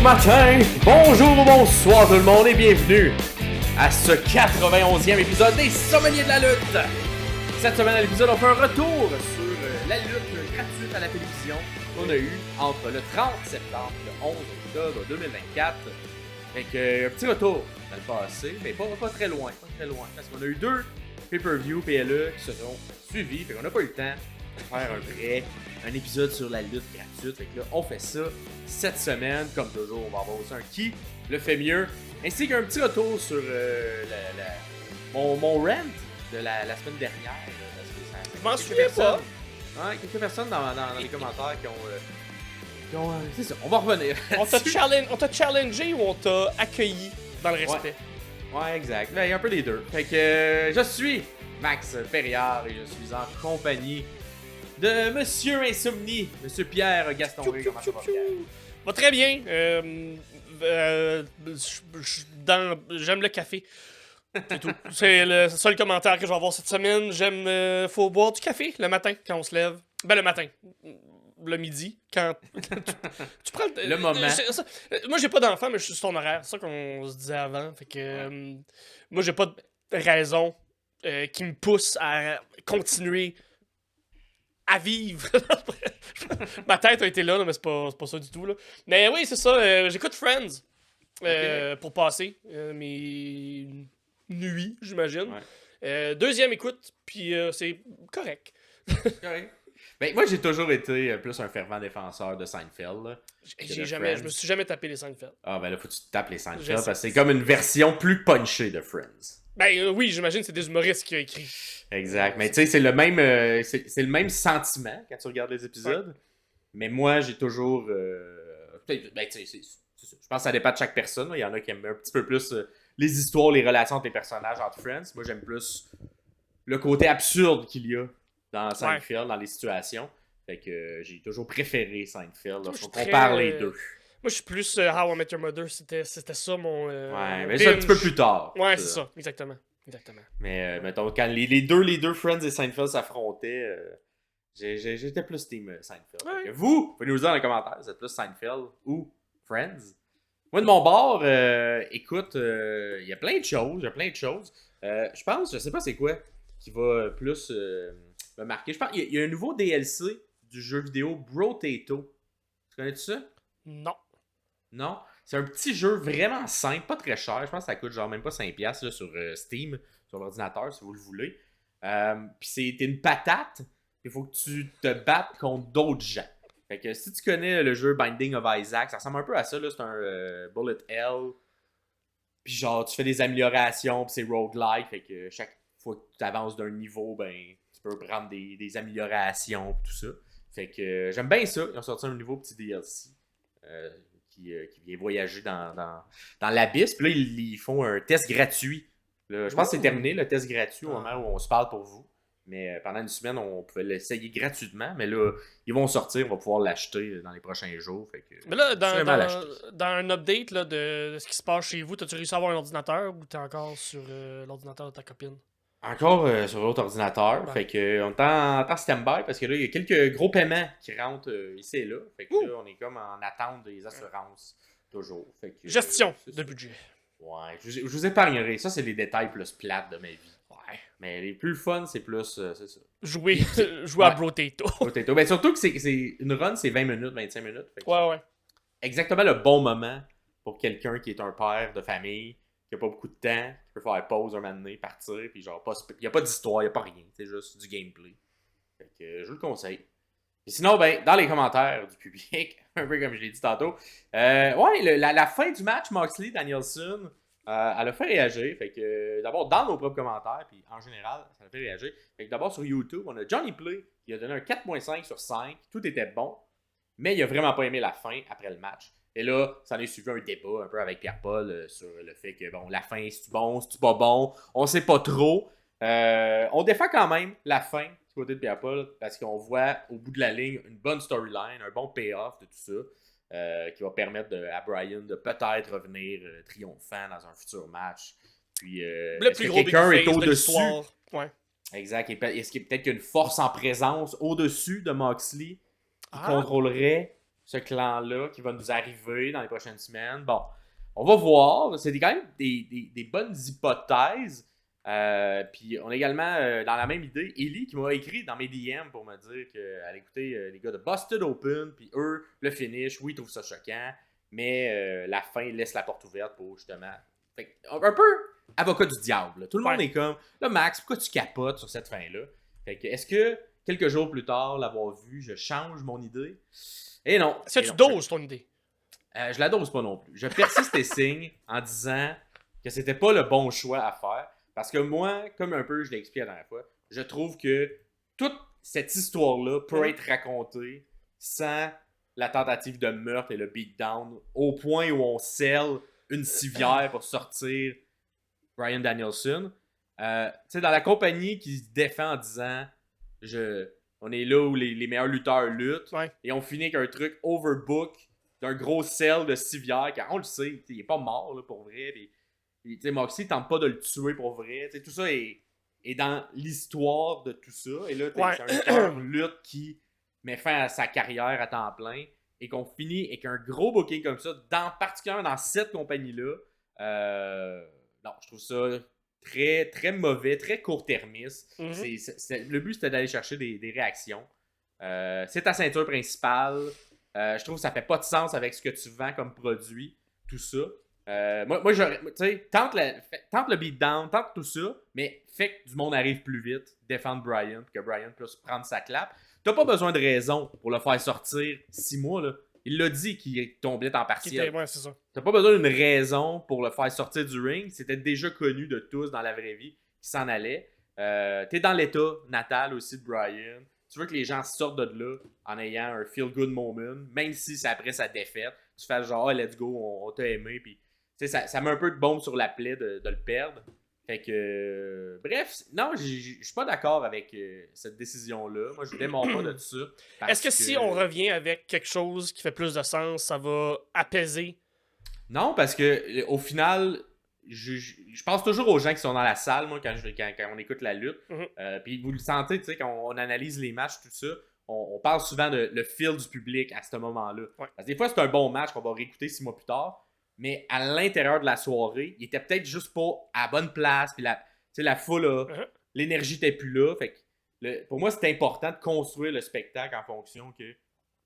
matin, bonjour ou bonsoir tout le monde et bienvenue à ce 91e épisode des Sommeliers de la lutte. Cette semaine à l'épisode, on fait un retour sur la lutte gratuite à la télévision qu'on a eu entre le 30 septembre et le 11 octobre 2024. Fait que un petit retour dans le passé, mais pas très loin, parce qu'on a eu deux pay-per-view PLE qui se sont suivis, fait qu'on n'a pas eu le temps de faire un épisode sur la lutte gratuite. Fait que là, on fait ça cette semaine. Comme toujours, on va avoir aussi un qui le fait mieux, ainsi qu'un petit retour sur mon rant de la semaine dernière. Parce que ça, je m'en souviens pas. Ouais, quelques personnes dans les commentaires qui ont c'est ça, on va revenir. On t'a challengé ou on t'a accueilli dans le respect? Ouais, exact. Il y a un peu des deux. Fait que je suis Max Ferriard et je suis en compagnie de Monsieur Insomnie, Monsieur Pierre Gaston. Comment ça va, Pierre? Va très bien. J'aime le café. C'est tout. C'est le seul commentaire que je vais avoir cette semaine. Faut boire du café le matin quand on se lève. Ben le matin. Le midi, quand tu prends le moment. Moi, j'ai pas d'enfant, mais je suis sur ton horaire. C'est ça qu'on se disait avant. Fait que moi, j'ai pas de raison qui me pousse à continuer à vivre. Ma tête a été là, mais c'est pas ça du tout. Là. Mais oui, c'est ça. J'écoute Friends pour passer mes nuits, j'imagine. Ouais. Deuxième écoute, puis c'est correct. Correct. Ben, moi, j'ai toujours été plus un fervent défenseur de Seinfeld. Je me suis jamais tapé les Seinfeld. Ah, ben là, faut que tu te tapes les Seinfeld parce que c'est comme une version plus punchée de Friends. Ben oui, j'imagine que c'est des humoristes qui ont écrit. Exact. Mais tu sais, c'est le même sentiment quand tu regardes les épisodes. Ouais. Mais moi, j'ai toujours. Ben, tu sais, je pense que ça dépend de chaque personne. Il y en a qui aiment un petit peu plus les histoires, les relations entre les personnages entre Friends. Moi, j'aime plus le côté absurde qu'il y a dans Seinfeld, dans les situations. Fait que j'ai toujours préféré Seinfeld lorsqu'on compare les deux. Moi, je suis plus How I Met Your Mother. C'était ça mon. Ouais, mais c'est un petit peu plus tard. Ouais, c'est ça. Exactement. Mais mettons, quand les deux Friends et Seinfeld s'affrontaient, j'étais plus team Seinfeld. Ouais. Vous, pouvez nous le dire dans les commentaires, vous êtes plus Seinfeld ou Friends. Moi, de mon bord, écoute, il y a plein de choses. Je pense, je sais pas c'est quoi qui va plus me marquer. Je pense qu'il y a un nouveau DLC du jeu vidéo Brotato. Tu connais-tu ça? Non. C'est un petit jeu vraiment simple, pas très cher. Je pense que ça coûte genre même pas 5$ là, sur Steam, sur l'ordinateur, si vous le voulez. Puis t'es une patate, il faut que tu te battes contre d'autres gens. Fait que si tu connais le jeu Binding of Isaac, ça ressemble un peu à ça, là. C'est un bullet hell. Puis genre, tu fais des améliorations, puis c'est roguelike. Fait que chaque fois que tu avances d'un niveau, ben, tu peux prendre des améliorations, pis tout ça. Fait que j'aime bien ça. Ils ont sorti un nouveau petit DLC. Qui vient voyager dans l'abysse. Puis là, ils font un test gratuit. Là, je pense que c'est terminé, le test gratuit, au moment où on se parle pour vous. Mais pendant une semaine, on pouvait l'essayer gratuitement. Mais là, ils vont sortir, on va pouvoir l'acheter dans les prochains jours. Fait que, mais là, dans un update là, de ce qui se passe chez vous, t'as-tu réussi à avoir un ordinateur ou t'es encore sur l'ordinateur de ta copine? Encore sur l'autre ordinateur. Ouais. Fait qu'on est en stand-by parce que là, il y a quelques gros paiements qui rentrent ici et là. Fait que là, on est comme en attente des assurances toujours. Fait que, gestion de budget. Ouais, je vous épargnerai. Ça, c'est les détails plus plates de ma vie. Ouais. Mais les plus fun, c'est plus, c'est ça. Jouer à Brotato. Brotato. Ben, surtout que c'est une run, c'est 20 minutes, 25 minutes. Fait que ouais. Exactement le bon moment pour quelqu'un qui est un père de famille, qui a pas beaucoup de temps, qui peut faire pause un moment donné, partir, puis genre, il n'y a pas d'histoire, il n'y a pas rien, c'est juste du gameplay. Fait que je vous le conseille. Et sinon, ben, dans les commentaires du public, un peu comme je l'ai dit tantôt, la fin du match Moxley-Danielson, elle a fait réagir. Fait que d'abord, dans nos propres commentaires, puis en général, ça a fait réagir. Fait que d'abord, sur YouTube, on a Johnny Play qui a donné un 4.5 sur 5. Tout était bon, mais il a vraiment pas aimé la fin après le match. Et là, ça en est suivi un débat un peu avec Pierre-Paul sur le fait que, bon, la fin, c'est-tu bon, c'est-tu pas bon? On sait pas trop. On défend quand même la fin du côté de Pierre-Paul parce qu'on voit au bout de la ligne une bonne storyline, un bon payoff de tout ça qui va permettre à Bryan de peut-être revenir triomphant dans un futur match. Puis, le plus gros quelqu'un est au-dessus? Ouais. Exact. Est-ce qu'il y a peut-être une force en présence au-dessus de Moxley qui contrôlerait ce clan-là qui va nous arriver dans les prochaines semaines. Bon, on va voir. C'est quand même des bonnes hypothèses. Puis on a également, dans la même idée, Ellie qui m'a écrit dans mes DM pour me dire qu'elle écoutait les gars de Busted Open, puis eux, le finish, oui, ils trouvent ça choquant, mais la fin laisse la porte ouverte pour justement... Fait, un peu avocat du diable. Là. Tout le monde est comme, là Max, pourquoi tu capotes sur cette fin-là? Fait que, est-ce que, quelques jours plus tard, l'avoir vu, je change mon idée? Et non. Est-ce que tu doses ton idée? Je la dose pas non plus. Je persiste et signe en disant que c'était pas le bon choix à faire. Parce que moi, comme un peu je l'ai expliqué la dernière fois, je trouve que toute cette histoire-là peut être racontée sans la tentative de meurtre et le beatdown, au point où on scelle une civière pour sortir Bryan Danielson. Tu sais, dans la compagnie qui se défend en disant on est là où les meilleurs lutteurs luttent, et on finit avec un truc overbook d'un gros sel de civière, car on le sait, il est pas mort là, pour vrai. Moxie tente pas de le tuer pour vrai. Tout ça est dans l'histoire de tout ça. Et là, c'est un lutteur lutte qui met fin à sa carrière à temps plein. Et qu'on finit avec un gros booking comme ça, particulièrement dans cette compagnie-là. Non, je trouve ça très, très mauvais, très court-termiste. Le but, c'était d'aller chercher des réactions. C'est ta ceinture principale. Je trouve que ça fait pas de sens avec ce que tu vends comme produit, tout ça. Moi tu sais, tente le beatdown, tente tout ça, mais fait que du monde arrive plus vite, défendre Bryan, puis que Bryan puisse prendre sa clap. T'as pas besoin de raison pour le faire sortir 6 mois, là. Il l'a dit qu'il tombait en partiel. Ouais, c'est ça. T'as pas besoin d'une raison pour le faire sortir du ring. C'était déjà connu de tous dans la vraie vie qu'il s'en allait. T'es dans l'état natal aussi de Bryan. Tu veux que les gens sortent de là en ayant un feel-good moment, même si c'est après sa défaite. Tu fais genre, oh, let's go, on t'a aimé, puis ça met un peu de bombe sur la plaie de le perdre. Fait que... bref, non, je suis pas d'accord avec cette décision-là. Moi, je démarre pas de ça. Est-ce que si on revient avec quelque chose qui fait plus de sens, ça va apaiser? Non, parce que au final, je pense toujours aux gens qui sont dans la salle, moi, quand on écoute la lutte. Puis vous le sentez, tu sais, quand on analyse les matchs, tout ça, on parle souvent de le feel du public à ce moment-là. Parce que des fois, c'est un bon match qu'on va réécouter 6 mois plus tard. Mais à l'intérieur de la soirée, il était peut-être juste pas à la bonne place. Puis la foule, l'énergie n'était plus là. Fait que pour moi, c'est important de construire le spectacle en fonction que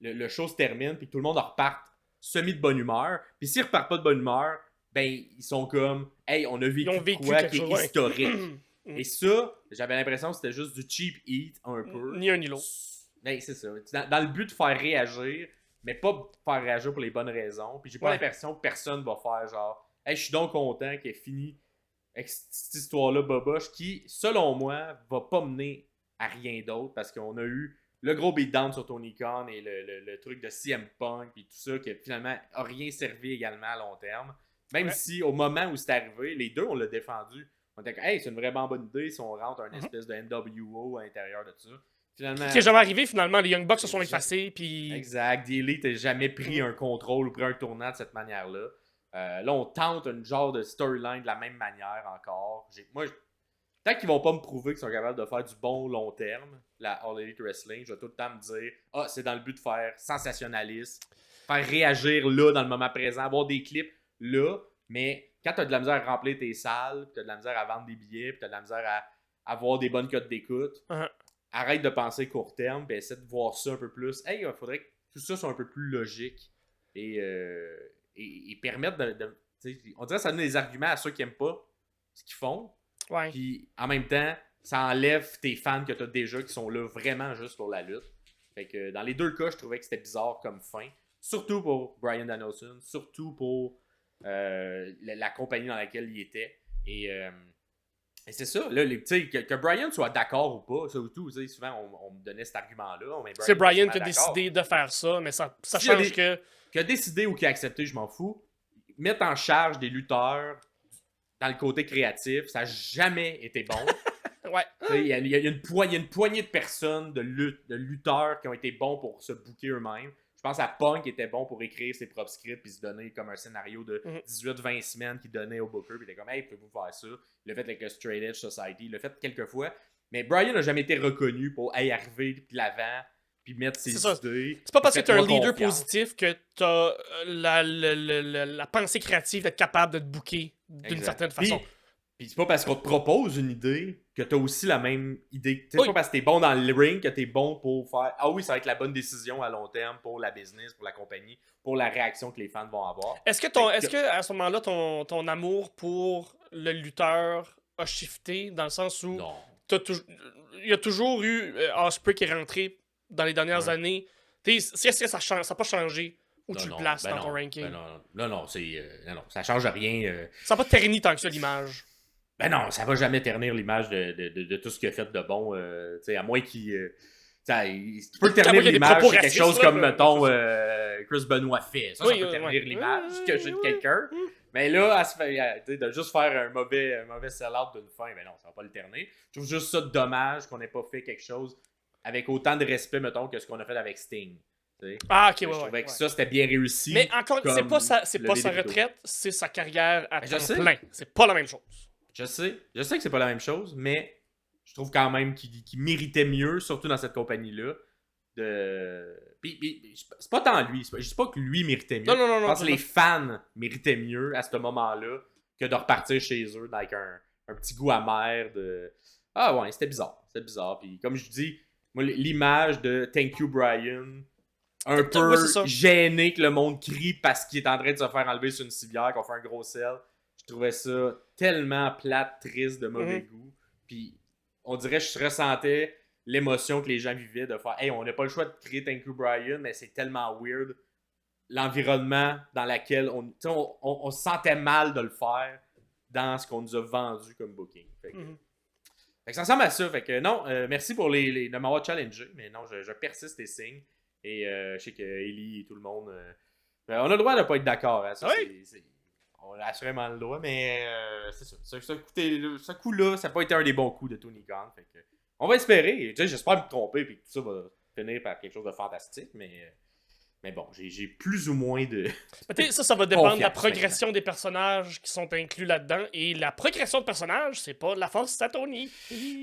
le show se termine puis que tout le monde reparte semi de bonne humeur. Puis s'ils repartent pas de bonne humeur, ben ils sont comme hey, on a vécu quoi qui est historique. Et ça, j'avais l'impression que c'était juste du cheap eat un peu. Ni un ni l'autre. Ben, c'est ça. Dans le but de faire réagir, mais pas faire réagir pour les bonnes raisons. Puis j'ai pas l'impression que personne va faire genre hey, je suis donc content qu'elle ait fini avec cette histoire-là boboche qui, selon moi, va pas mener à rien d'autre parce qu'on a eu le gros beatdown sur Tony Khan et le truc de CM Punk et tout ça qui finalement a rien servi également à long terme. Même si au moment où c'est arrivé, les deux on l'a défendu. On était comme hey, c'est une vraiment bonne idée si on rentre un espèce de NWO à l'intérieur de ça. Finalement, qui est jamais arrivé finalement, les Young Bucks se sont effacés puis... Exact, The Elite n'a jamais pris un contrôle ou pris un tournant de cette manière-là. Là, on tente une genre de storyline de la même manière encore. Tant qu'ils vont pas me prouver qu'ils sont capables de faire du bon long terme, la All Elite Wrestling, je vais tout le temps me dire c'est dans le but de faire sensationnaliste, faire réagir là, dans le moment présent, avoir des clips là, mais quand tu as de la misère à remplir tes salles, tu as de la misère à vendre des billets, tu as de la misère à avoir des bonnes cotes d'écoute, arrête de penser court terme, puis essaie de voir ça un peu plus. Hey, il faudrait que tout ça soit un peu plus logique et permettre on dirait que ça donne des arguments à ceux qui n'aiment pas ce qu'ils font. Puis en même temps, ça enlève tes fans que tu as déjà qui sont là vraiment juste pour la lutte. Fait que dans les deux cas, je trouvais que c'était bizarre comme fin. Surtout pour Bryan Danielson, surtout pour la compagnie dans laquelle il était. Et c'est ça, là, que Bryan soit d'accord ou pas, ça ou tout, souvent on me donnait cet argument-là. C'est Bryan qui a décidé de faire ça, mais ça change que... Qui a décidé ou qui a accepté, je m'en fous. Mettre en charge des lutteurs dans le côté créatif, ça n'a jamais été bon. Il y a une poignée de personnes, de lutteurs qui ont été bons pour se booker eux-mêmes. Je pense à Punk qui était bon pour écrire ses propres scripts et se donner comme un scénario de 18-20 semaines qu'il donnait au booker. Puis il était comme, hey, pouvez-vous faire ça? Il l'a fait avec le Straight Edge Society. Il l'a fait quelques fois. Mais Bryan n'a jamais été reconnu pour arriver de l'avant puis mettre ses C'est ça. idées. C'est pas parce que t'es un Faites-moi leader confiance. positif que t'as la pensée créative d'être capable de te booker d'une Exact. certaine façon. Puis c'est pas parce qu'on te propose une idée que t'as aussi la même idée. C'est Oui. pas parce que t'es bon dans le ring que t'es bon pour faire ah oui, ça va être la bonne décision à long terme pour la business, pour la compagnie, pour la réaction que les fans vont avoir. Est-ce que à ce moment-là, ton amour pour le lutteur a shifté dans le sens où Non. il y a toujours eu Osprey qui est rentré dans les dernières années. Est-ce que ça n'a pas changé où tu le places dans ton ranking? Non, ça change rien. Ça n'a pas terni tant que ça l'image. Ben non, ça va jamais ternir l'image de tout ce qu'il a fait de bon. Tu sais, à moins qu'il. Tu peux ternir l'image de quelque chose comme, mettons, Chris Benoit fait. Ça peut ternir l'image que j'ai de quelqu'un. Mais là, de juste faire un mauvais sell-out d'une fin, ben non, ça va pas le ternir. Je trouve juste ça dommage qu'on n'ait pas fait quelque chose avec autant de respect, mettons, que ce qu'on a fait avec Sting. T'sais. Ah, ok, Je trouvais que ça, c'était bien réussi. Mais encore, c'est pas sa retraite, c'est sa carrière à temps plein. C'est pas la même chose. Je sais que c'est pas la même chose, mais je trouve quand même qu'il méritait mieux, surtout dans cette compagnie-là. C'est pas tant lui. Je dis pas que lui méritait mieux. Non. Je pense que les fans méritaient mieux à ce moment-là que de repartir chez eux avec un petit goût amer de. Ah ouais, c'était bizarre. Puis comme je dis, moi, l'image de Thank you, Brian, un peu gêné que le monde crie parce qu'il est en train de se faire enlever sur une civière, qu'on fait un gros sel. Je trouvais ça tellement plate, triste, de mauvais goût. Puis on dirait que je ressentais l'émotion que les gens vivaient de faire hey, on n'a pas le choix de créer Thank You Brian, mais c'est tellement weird l'environnement dans lequel on se sentait mal de le faire dans ce qu'on nous a vendu comme booking. Fait que ça ressemble à ça. Fait que non, merci pour de m'avoir challengé, mais non, je persiste et signe. Et je sais que Ellie et tout le monde. On a le droit de ne pas être d'accord. Hein, ça, on a assurément le droit, mais c'est ça. Ce coup-là, ça n'a pas été un des bons coups de Tony Khan. Fait que, on va espérer. J'espère me tromper et que tout ça va finir par quelque chose de fantastique, mais bon, j'ai plus ou moins de. Ça va dépendre de la progression des personnages qui sont inclus là-dedans. Et la progression de personnages, c'est pas la force à Tony.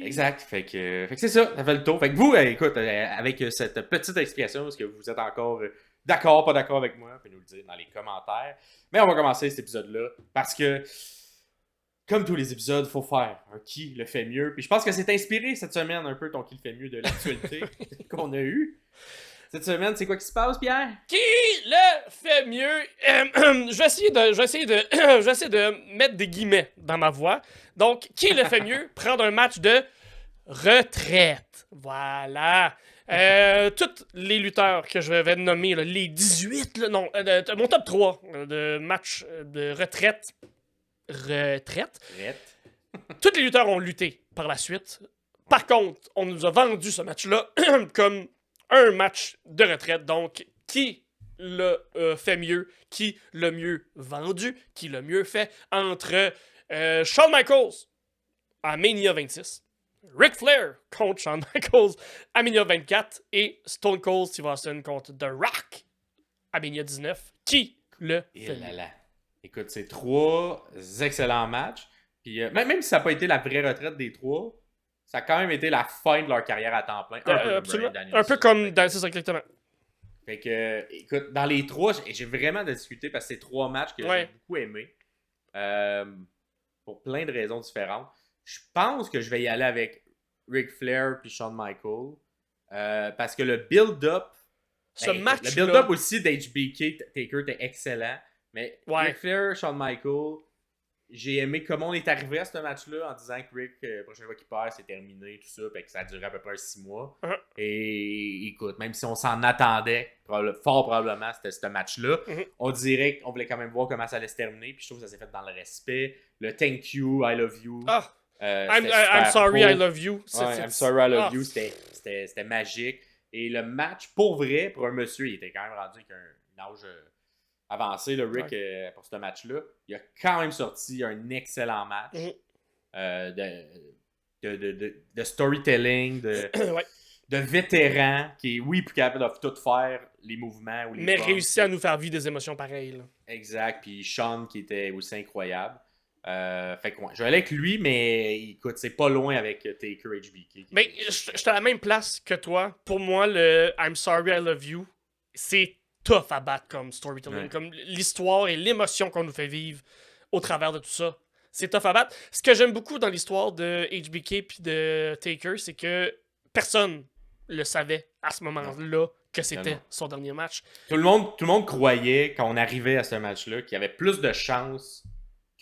Exact. Fait que c'est ça, ça fait le tour. Fait que vous, écoute, avec cette petite explication, est-ce que vous êtes encore d'accord, pas d'accord avec moi, puis nous le dire dans les commentaires. Mais on va commencer cet épisode-là parce que, comme tous les épisodes, il faut faire un qui le fait mieux. Puis je pense que c'est inspiré cette semaine un peu ton qui le fait mieux de l'actualité qu'on a eu. Cette semaine, c'est quoi qui se passe, Pierre? Qui le fait mieux? Je vais essayer de mettre des guillemets dans ma voix. Donc, qui le fait mieux? Prendre un match de retraite. Voilà. Tous les lutteurs que je vais nommer, là, les 18, là, non, mon top 3 de matchs de retraite. Tous les lutteurs ont lutté par la suite. Par contre, on nous a vendu ce match-là comme un match de retraite. Donc, qui l'a fait mieux? Qui l'a mieux vendu? Qui l'a mieux fait? Entre Shawn Michaels à Mania 26, Ric Flair contre Shawn Michaels à Mania 24 et Stone Cold Steve Austin contre The Rock à Mania 19. Qui le fait mieux? Écoute, c'est 3 excellents matchs. Puis, même si ça n'a pas été la vraie retraite des 3, ça a quand même été la fin de leur carrière à temps plein. Un peu comme dans c'est ça, exactement. Fait que, écoute, dans les 3, j'ai vraiment discuté parce que c'est 3 matchs que j'ai beaucoup aimés. Pour plein de raisons différentes. Je pense que je vais y aller avec Ric Flair puis Shawn Michaels. Parce que le build-up. Le build-up aussi d'HBK Taker était excellent. Mais Ric Flair, Shawn Michaels, j'ai aimé comment on est arrivé à ce match-là en disant que Rick, la prochaine fois qu'il perd, c'est terminé, tout ça, puis que ça a duré à peu près 6 mois. Et écoute, même si on s'en attendait, fort probablement, c'était ce match-là, on dirait qu'on voulait quand même voir comment ça allait se terminer, puis je trouve que ça s'est fait dans le respect. Le thank you, I love you. I'm sorry, I love you. I'm sorry, I love you, c'était magique. Et le match, pour vrai, pour un monsieur, il était quand même rendu avec un âge avancé, le Rick, pour ce match-là. Il a quand même sorti un excellent match de storytelling, de vétéran qui est, oui, plus capable de tout faire, les mouvements. Mais réussit à nous faire vivre des émotions pareilles. Là. Exact. Puis Shawn qui était aussi incroyable. Fait que ouais, je vais aller avec lui, mais écoute, c'est pas loin avec Taker HBK. Mais j'étais à la même place que toi. Pour moi, le I'm sorry, I love you, c'est tough à battre comme storytelling. Ouais. Comme l'histoire et l'émotion qu'on nous fait vivre au travers de tout ça. C'est tough à battre. Ce que j'aime beaucoup dans l'histoire de HBK puis de Taker, c'est que personne le savait à ce moment-là que c'était Non. son dernier match. Tout le monde croyait, quand on arrivait à ce match-là, qu'il y avait plus de chances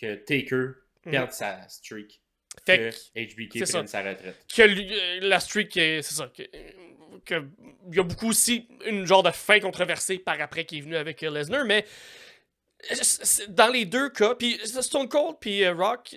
que Taker perde sa streak Fait que HBK c'est ça. prenne sa retraite. Que la streak, c'est ça. Il y a beaucoup aussi une genre de fin controversée par après qui est venue avec Lesnar, mais dans les deux cas, puis Stone Cold puis Rock,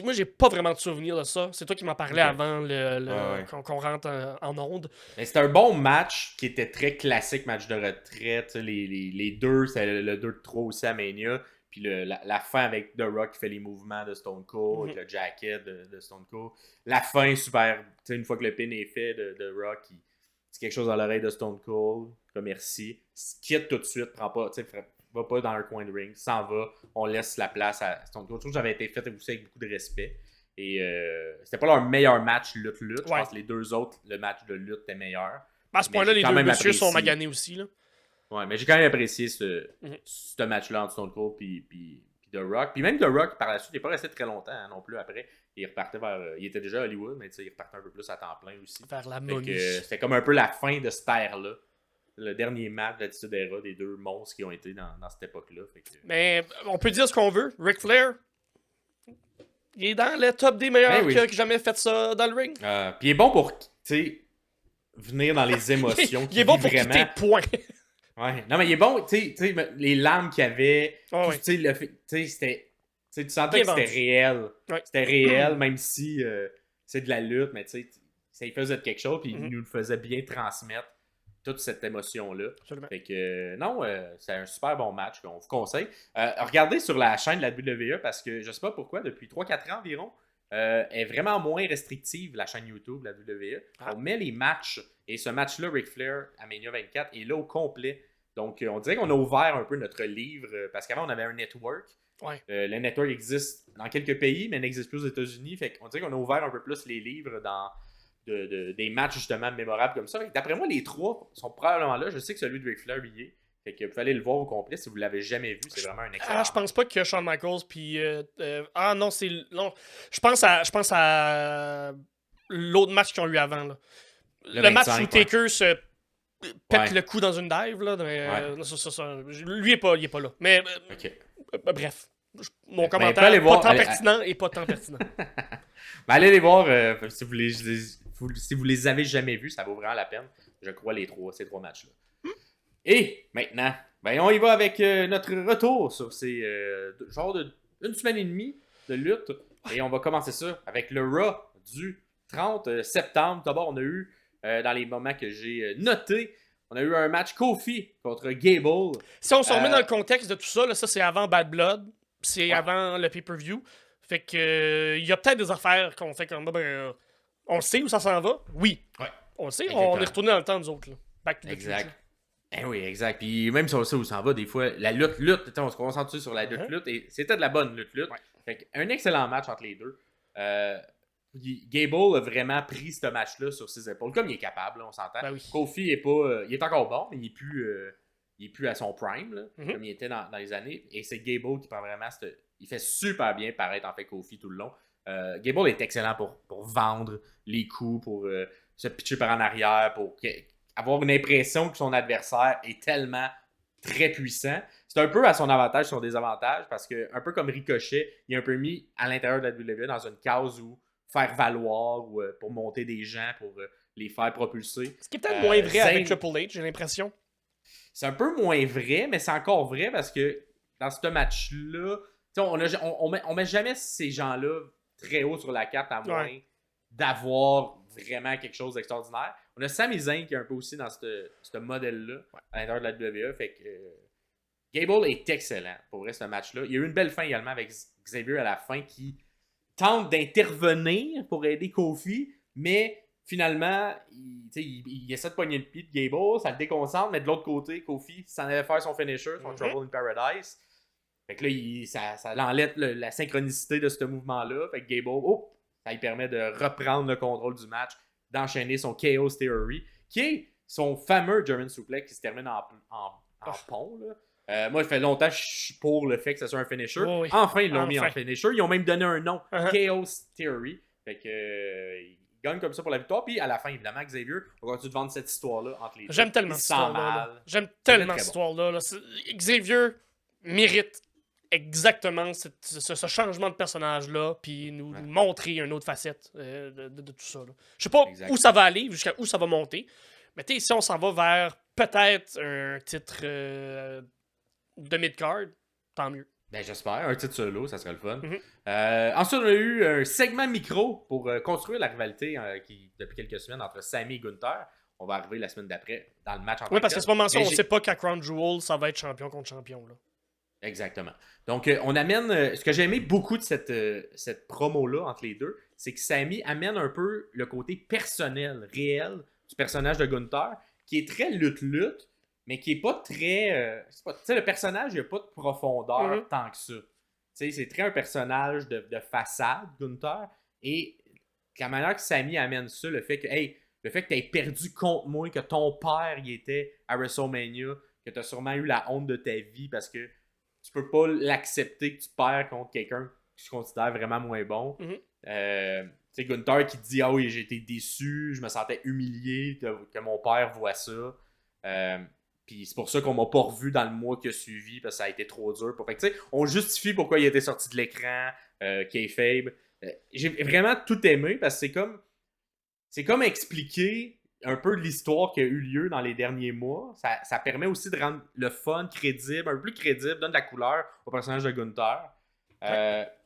moi j'ai pas vraiment de souvenir de ça. C'est toi qui m'en parlais Ok. avant Ouais. qu'on rentre en onde. Mais c'était un bon match qui était très classique, match de retraite. Les deux, c'est le 2-3 aussi à Mania. Puis la fin avec The Rock qui fait les mouvements de Stone Cold, avec le jacket de Stone Cold. La fin, super. Une fois que le pin est fait de Rock, il dit quelque chose dans l'oreille de Stone Cold. Comme merci. Quitte tout de suite, prend pas, va pas dans un coin de ring, s'en va. On laisse la place à Stone Cold. Je trouve que j'avais été fait aussi avec beaucoup de respect. Et c'était pas leur meilleur match lutte-lutte. Je pense que les deux autres, le match de lutte était meilleur. À ce point-là, les deux messieurs sont maganés aussi. Là. Ouais, mais j'ai quand même apprécié ce match-là entre Stone Cold et The Rock. Puis même The Rock, par la suite, il n'est pas resté très longtemps non plus après. Il repartait il était déjà à Hollywood, mais il repartait un peu plus à temps plein aussi. Vers la momie. C'était comme un peu la fin de cette ère-là. Le dernier match de l'Attitude Era des deux monstres qui ont été dans cette époque-là. Mais on peut dire ce qu'on veut. Ric Flair, il est dans le top des meilleurs qui a jamais fait ça dans le ring. Puis il est bon pour, venir dans les émotions. Il est bon pour vraiment... quitter point. Ouais. Non, mais il est bon, tu sais, les larmes qu'il y avait, tu sentais que c'était réel. Ouais. C'était réel, même si c'est de la lutte, mais tu sais, ça y faisait quelque chose, puis il nous le faisait bien transmettre toute cette émotion-là. Absolument. Fait que, non, c'est un super bon match qu'on vous conseille. Regardez sur la chaîne de la WWE, parce que je sais pas pourquoi, depuis 3-4 ans environ, est vraiment moins restrictive, la chaîne YouTube de la WWE. On met les matchs, et ce match-là, Ric Flair à Mania 24, est là au complet. Donc, on dirait qu'on a ouvert un peu notre livre, parce qu'avant, on avait un network. Ouais. Le network existe dans quelques pays, mais n'existe plus aux États-Unis. Fait qu'on dirait qu'on a ouvert un peu plus les livres dans des matchs, justement, mémorables comme ça. D'après moi, les trois sont probablement là. Je sais que celui de Ric Flair y est. Fait que vous pouvez aller le voir au complet si vous ne l'avez jamais vu. C'est vraiment un excellent. Je pense pas que Shawn Michaels puis non, c'est non. Je pense à l'autre match qu'ils ont eu avant là. Le match où Taker se pète le cou dans une dive là, mais lui il est pas là. Mais bref, mon commentaire est pas tant pertinent et pas tant pertinent. Mais allez les voir si vous les avez jamais vus, ça vaut vraiment la peine. Je crois ces trois matchs-là. Et maintenant, on y va avec notre retour sur ces genre une semaine et demie de lutte. Et on va commencer ça avec le Raw du 30 septembre. D'abord, on a eu, dans les moments que j'ai notés, on a eu un match Kofi contre Gable. Si on se remet dans le contexte de tout ça, là, ça c'est avant Bad Blood, c'est avant le pay-per-view. Fait que il y a peut-être des affaires qu'on fait comme on sait où ça s'en va. Oui. Ouais. On le sait, on est retourné dans le temps nous autres. Là. Back to the exact. future. Oui, exact. Puis même si on sait où ça va, des fois, la lutte, on se concentre sur la lutte, et c'était de la bonne lutte. Ouais. Fait un excellent match entre les deux. Gable a vraiment pris ce match-là sur ses épaules, comme il est capable, là, on s'entend. Ben oui. Kofi est pas, il est encore bon, mais il est plus à son prime, là, comme il était dans les années. Et c'est Gable qui prend vraiment il fait super bien paraître en fait Kofi tout le long. Gable est excellent pour vendre les coups, pour se pitcher par en arrière, pour avoir une impression que son adversaire est tellement très puissant. C'est un peu à son avantage, son désavantage, parce que un peu comme Ricochet, il est un peu mis à l'intérieur de la WWE dans une case où faire valoir ou pour monter des gens, pour les faire propulser. Ce qui est peut-être moins vrai avec Triple H, j'ai l'impression. C'est un peu moins vrai, mais c'est encore vrai parce que dans ce match-là, on met jamais ces gens-là très haut sur la carte à moins d'avoir vraiment quelque chose d'extraordinaire. On a Sami Zayn qui est un peu aussi dans ce modèle-là à l'intérieur de la WWE. Fait que Gable est excellent pour ce match-là. Il y a eu une belle fin également avec Xavier à la fin qui tente d'intervenir pour aider Kofi, mais finalement, il essaie de pogner le pied de Gable, ça le déconcentre, mais de l'autre côté, Kofi s'en allait faire son finisher, son Trouble in Paradise. Fait que là, ça enlève la synchronicité de ce mouvement-là. Fait que Gable, ça lui permet de reprendre le contrôle du match, d'enchaîner son Chaos Theory, qui est son fameux German Suplex qui se termine en pont. Là. Moi, il fait longtemps que je suis pour le fait que ce soit un finisher. Oh, oui. Enfin, ils l'ont mis en finisher. Ils ont même donné un nom, Chaos Theory. Fait que il gagne comme ça pour la victoire. Puis à la fin, évidemment, Xavier, on va continuer de vendre cette histoire-là entre les deux. J'aime tellement cette histoire-là. J'aime tellement cette histoire-là. Là. Xavier mérite exactement ce changement de personnage-là, puis nous montrer une autre facette de tout ça. Là. Je sais pas où ça va aller, jusqu'à où ça va monter. Mais tu sais, si on s'en va vers peut-être un titre de mid-card, tant mieux. Ben, j'espère. Un titre solo, ça serait le fun. Ensuite, on a eu un segment micro pour construire la rivalité qui, depuis quelques semaines entre Sami et Gunther. On va arriver la semaine d'après dans le match en Oui, parce qu'à ce moment-là, on ne sait pas qu'à Crown Jewel, ça va être champion contre champion. Là. Exactement. Donc, on amène... ce que j'ai aimé beaucoup de cette promo-là entre les deux, c'est que Sami amène un peu le côté personnel, réel du personnage de Gunther, qui est très lutte-lutte, mais qui est pas très... tu sais, le personnage, il n'y a pas de profondeur tant que ça. Tu sais, c'est très un personnage de façade, Gunther, et la manière que Sami amène ça, le fait que tu aies perdu contre moi, que ton père il était à WrestleMania, que tu as sûrement eu la honte de ta vie parce que tu peux pas l'accepter que tu perds contre quelqu'un que tu considères vraiment moins bon. Tu sais, Gunther qui te dit « Ah oui, j'ai été déçu, je me sentais humilié que mon père voit ça. Puis c'est pour ça qu'on m'a pas revu dans le mois qui a suivi parce que ça a été trop dur. » Fait que tu sais, on justifie pourquoi il a été sorti de l'écran, kayfabe. J'ai vraiment tout aimé parce que c'est comme expliquer un peu de l'histoire qui a eu lieu dans les derniers mois. Ça permet aussi de rendre le fun crédible, un peu plus crédible, donne de la couleur au personnage de Gunther.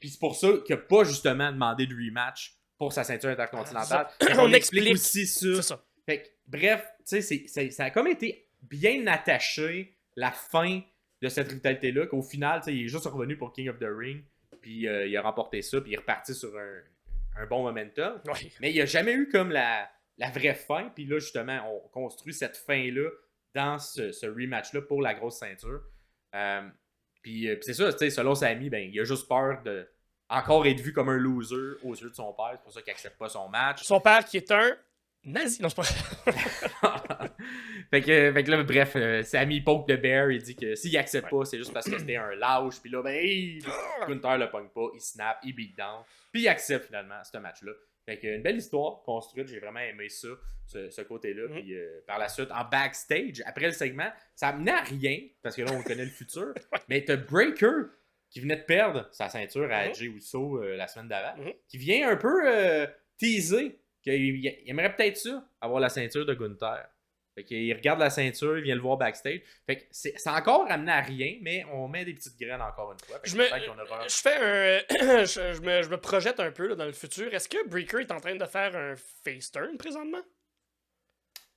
Puis c'est pour ça qu'il n'a pas justement demandé de rematch pour sa ceinture intercontinentale. On explique aussi ça. C'est ça. Fait que, bref, tu sais, ça a comme été bien attaché la fin de cette rivalité-là, qu'au final, il est juste revenu pour King of the Ring, puis il a remporté ça, puis il est reparti sur un bon momentum. Oui. Mais il n'y a jamais eu comme la vraie fin, puis là, justement, on construit cette fin-là dans ce rematch-là pour la grosse ceinture. Puis c'est ça, tu sais, selon Sami, ben, il a juste peur de encore être vu comme un loser aux yeux de son père. C'est pour ça qu'il n'accepte pas son match. Son père qui est un nazi. Non, c'est pas fait que là, bref, Sami poke le bear. Il dit que s'il accepte pas, c'est juste parce que c'était un lâche. Puis là, ben, Gunther le pogne pas. Il snap, il beat down. Puis il accepte finalement ce match-là. Fait que une belle histoire construite. J'ai vraiment aimé ça, ce côté-là. Puis par la suite, en backstage, après le segment, ça amenait à rien. Parce que là, on connaît le futur. Mais t'as Breaker qui venait de perdre sa ceinture à Jey Uso la semaine d'avant. Qui vient un peu teaser qu'il aimerait peut-être ça, avoir la ceinture de Gunther. Fait qu'il regarde la ceinture, il vient le voir backstage. Fait que c'est encore amené à rien, mais on met des petites graines encore une fois. Je me projette un peu là, dans le futur. Est-ce que Breaker est en train de faire un face turn présentement?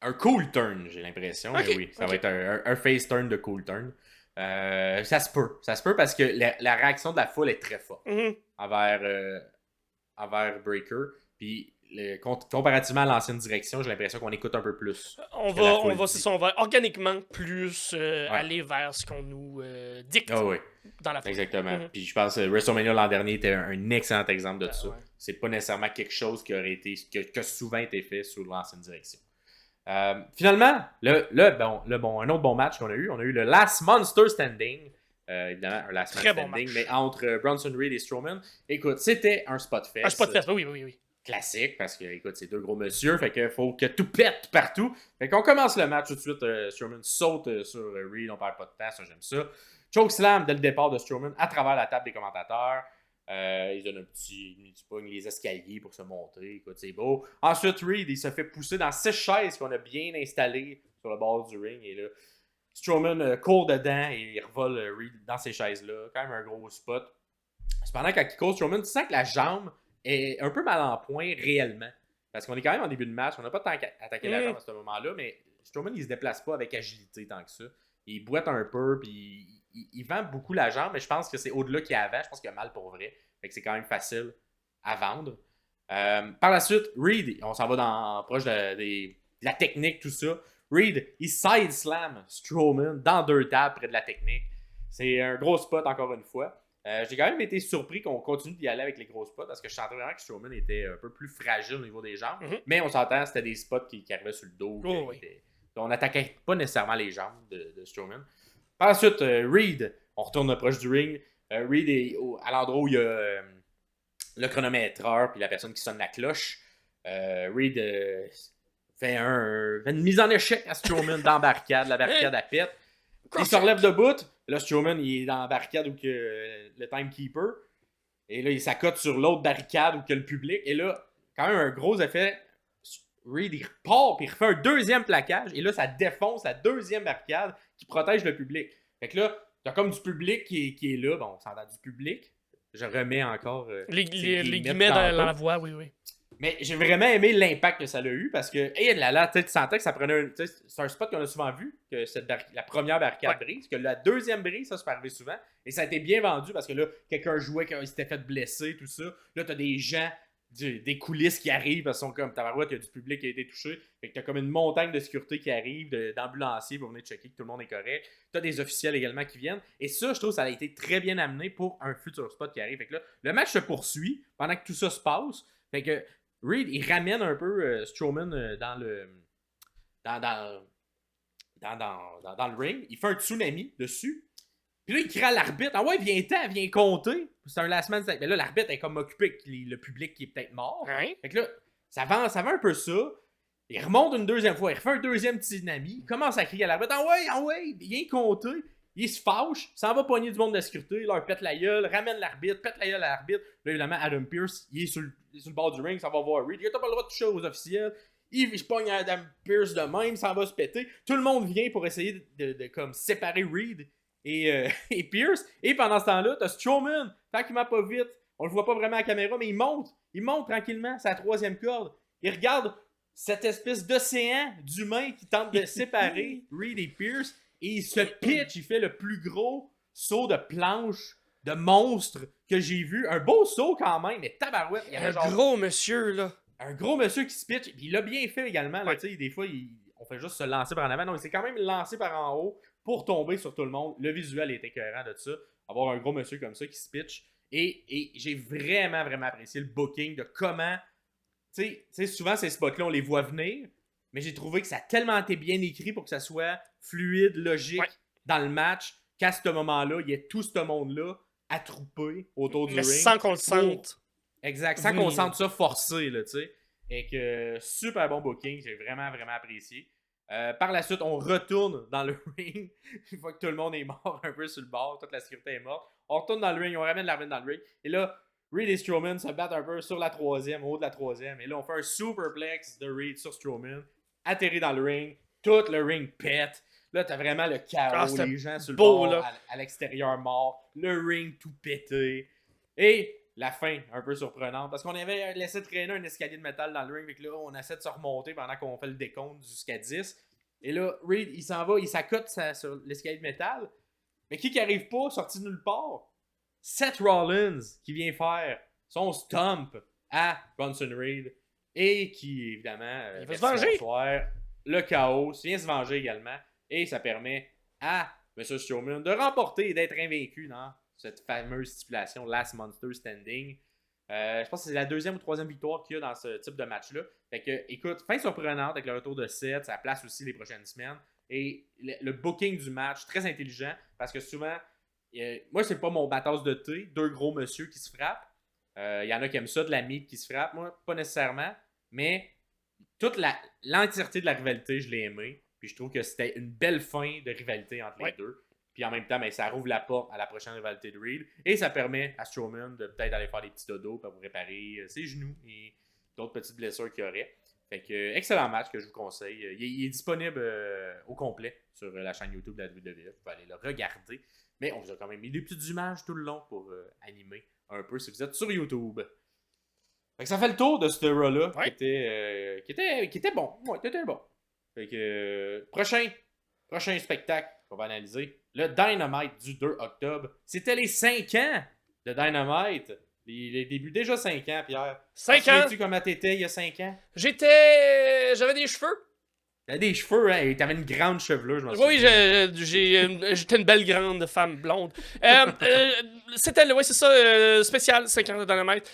Un cool turn, j'ai l'impression. Okay, mais oui, ça va être un face turn de cool turn. Ça se peut. Ça se peut parce que la réaction de la foule est très forte envers Breaker. Puis comparativement à l'ancienne direction, j'ai l'impression qu'on écoute un peu plus. On va organiquement plus aller vers ce qu'on nous dicte dans la foule. Exactement. Puis je pense que WrestleMania l'an dernier était un excellent exemple de ça. Ouais. C'est pas nécessairement quelque chose qui aurait été qui a souvent été fait sous l'ancienne direction. Finalement, un autre bon match qu'on a eu. On a eu le Last Monster Standing. Évidemment, un Last Man Standing, mais entre Bronson Reed et Strowman. Écoute, c'était un spot fest. Un spot fest, oui. Classique, parce que, écoute, c'est deux gros monsieur, fait qu'il faut que tout pète partout. Fait qu'on commence le match tout de suite. Strowman saute sur Reed, on perd pas de temps, ça j'aime ça. Chokeslam dès le départ de Strowman à travers la table des commentateurs. Il donne un petit pogne les escaliers pour se monter. Écoute, c'est beau. Ensuite, Reed, il se fait pousser dans 6 chaises qu'on a bien installées sur le bord du ring. Et là, Strowman court dedans et il revole Reed dans ces chaises-là. Quand même un gros spot. Cependant, quand il court, Strowman, tu sens que la jambe est un peu mal en point réellement. Parce qu'on est quand même en début de match. On n'a pas tant attaqué la jambe à ce moment-là, mais Strowman, il se déplace pas avec agilité tant que ça. Il boite un peu, puis il vend beaucoup la jambe, mais je pense que c'est au-delà qu'il y a avant. Je pense qu'il y a mal pour vrai. Fait que c'est quand même facile à vendre. Par la suite, Reed, on s'en va proche de la technique, tout ça. Reed, il side slam Strowman dans 2 tables près de la technique. C'est un gros spot, encore une fois. J'ai quand même été surpris qu'on continue d'y aller avec les gros spots parce que je sentais vraiment que Strowman était un peu plus fragile au niveau des jambes. Mais on s'entend, c'était des spots qui arrivaient sur le dos. On n'attaquait pas nécessairement les jambes de Strowman. Par la suite, Reed, on retourne proche du ring. Reed est à l'endroit où il y a le chronométreur puis la personne qui sonne la cloche. Reed fait une mise en échec à Strowman dans la barricade. La barricade à pète. Il se relève debout. Là, Strowman, il est dans la barricade où que le timekeeper. Et là, il s'accote sur l'autre barricade où que le public. Et là, quand même un gros effet. Reed, il repart puis il refait un deuxième plaquage. Et là, ça défonce la deuxième barricade qui protège le public. Fait que là, t'as comme du public qui est là. Bon, on s'entend du public. Je remets encore les guillemets dans la voix, oui. Mais j'ai vraiment aimé l'impact que ça a eu parce que, tu sentais que ça prenait c'est un spot qu'on a souvent vu, que la première barricade brise, que la deuxième brise, ça se peut arriver souvent. Et ça a été bien vendu parce que là, quelqu'un jouait quand il s'était fait blesser, tout ça. Là, t'as des gens, des coulisses qui arrivent parce qu'ils sont comme tabarouette, il y a du public qui a été touché. Fait que t'as comme une montagne de sécurité qui arrive, d'ambulanciers pour venir checker que tout le monde est correct. T'as des officiels également qui viennent. Et ça, je trouve que ça a été très bien amené pour un futur spot qui arrive. Fait que là, le match se poursuit pendant que tout ça se passe. Fait que Reed, il ramène un peu Strowman dans le ring. Il fait un tsunami dessus. Puis là, il crie à l'arbitre. Ah ouais, viens compter. C'est un last man. Mais là, l'arbitre est comme occupé avec le public qui est peut-être mort. Ouais. Fait que là, ça va un peu ça. Il remonte une deuxième fois. Il refait un deuxième tsunami. Il commence à crier à l'arbitre. Ah ouais, viens compter. Il se fâche, s'en va pogner du monde de la sécurité, il leur pète la gueule, ramène l'arbitre, pète la gueule à l'arbitre. Là, évidemment, Adam Pearce, il est sur le bord du ring, ça va voir Reed. Il n'a pas le droit de toucher aux officiels. Il pogne Adam Pearce de même, ça va se péter. Tout le monde vient pour essayer de comme séparer Reed et Pearce. Et pendant ce temps-là, t'as Strowman, tranquillement pas vite. On le voit pas vraiment à la caméra, mais il monte tranquillement, c'est la troisième corde. Il regarde cette espèce d'océan d'humains qui tente de séparer Reed et Pearce. Et il se pitch, il fait le plus gros saut de planche, de monstre que j'ai vu. Un beau saut quand même, mais tabarouette. Gros monsieur, là. Un gros monsieur qui se pitch. Il l'a bien fait également. Là, des fois, on fait juste se lancer par en avant. Non, il s'est quand même lancé par en haut pour tomber sur tout le monde. Le visuel est écœurant de ça. Avoir un gros monsieur comme ça qui se pitch. Et j'ai vraiment, vraiment apprécié le booking de comment... Tu sais, souvent, ces spots-là, on les voit venir. Mais j'ai trouvé que ça a tellement été bien écrit pour que ça soit fluide, logique dans le match, qu'à ce moment-là, il y ait tout ce monde-là attroupé autour du ring. Sans qu'on le sente. Exact, sans qu'on sente ça forcé, là, tu sais. Et que super bon booking, j'ai vraiment, vraiment apprécié. Par la suite, on retourne dans le ring. Une fois que tout le monde est mort un peu sur le bord, toute la sécurité est morte. On retourne dans le ring, on ramène l'arbitre dans le ring. Et là, Reed et Strowman se battent un peu sur la troisième, au haut de la troisième. Et là, on fait un superplex de Reed sur Strowman. Atterri dans le ring, tout le ring pète. Là, t'as vraiment le chaos, les gens sur le bord, à l'extérieur morts, le ring tout pété. Et la fin, un peu surprenante, parce qu'on avait laissé traîner un escalier de métal dans le ring, et là, on essaie de se remonter pendant qu'on fait le décompte jusqu'à 10. Et là, Reed, il s'en va, il s'accote sur l'escalier de métal. Mais qui arrive pas, sorti de nulle part? Seth Rollins, qui vient faire son stomp à Bronson Reed. Et qui, évidemment, il va se venger. Le chaos vient se venger également. Et ça permet à M. Strowman de remporter et d'être invaincu dans cette fameuse stipulation Last Monster Standing. Je pense que c'est la deuxième ou troisième victoire qu'il y a dans ce type de match-là. Fait que, écoute, fin surprenante avec le retour de Seth. Ça place aussi les prochaines semaines. Et le booking du match, très intelligent. Parce que souvent, moi, c'est pas mon batasse de thé. Deux gros monsieur qui se frappent. Il y en a qui aiment ça, de la meat qui se frappe. Moi, pas nécessairement. Mais toute l'entièreté de la rivalité, je l'ai aimé. Puis je trouve que c'était une belle fin de rivalité entre les deux. Puis en même temps, ça rouvre la porte à la prochaine rivalité de Reed. Et ça permet à Strowman de peut-être aller faire des petits dodos pour réparer ses genoux et d'autres petites blessures qu'il y aurait. Fait que, excellent match que je vous conseille. Il est disponible au complet sur la chaîne YouTube de la WWE. Vous pouvez aller le regarder. Mais on vous a quand même mis des petites images tout le long pour animer un peu si vous êtes sur YouTube. Fait que ça fait le tour de ce Raw-là qui était bon. Ouais, qui était bon. Fait que prochain spectacle qu'on va analyser, le Dynamite du 2 octobre. C'était les 5 ans de Dynamite. Les débuts, déjà 5 ans, Pierre. 5 ans? Sais-tu comment t'étais il y a 5 ans? J'avais des cheveux. T'avais des cheveux, hein, et t'avais une grande chevelure, je m'en Oui, souviens. j'étais une belle grande femme blonde. C'était, ouais, c'est ça, spécial 50 de Dynamite.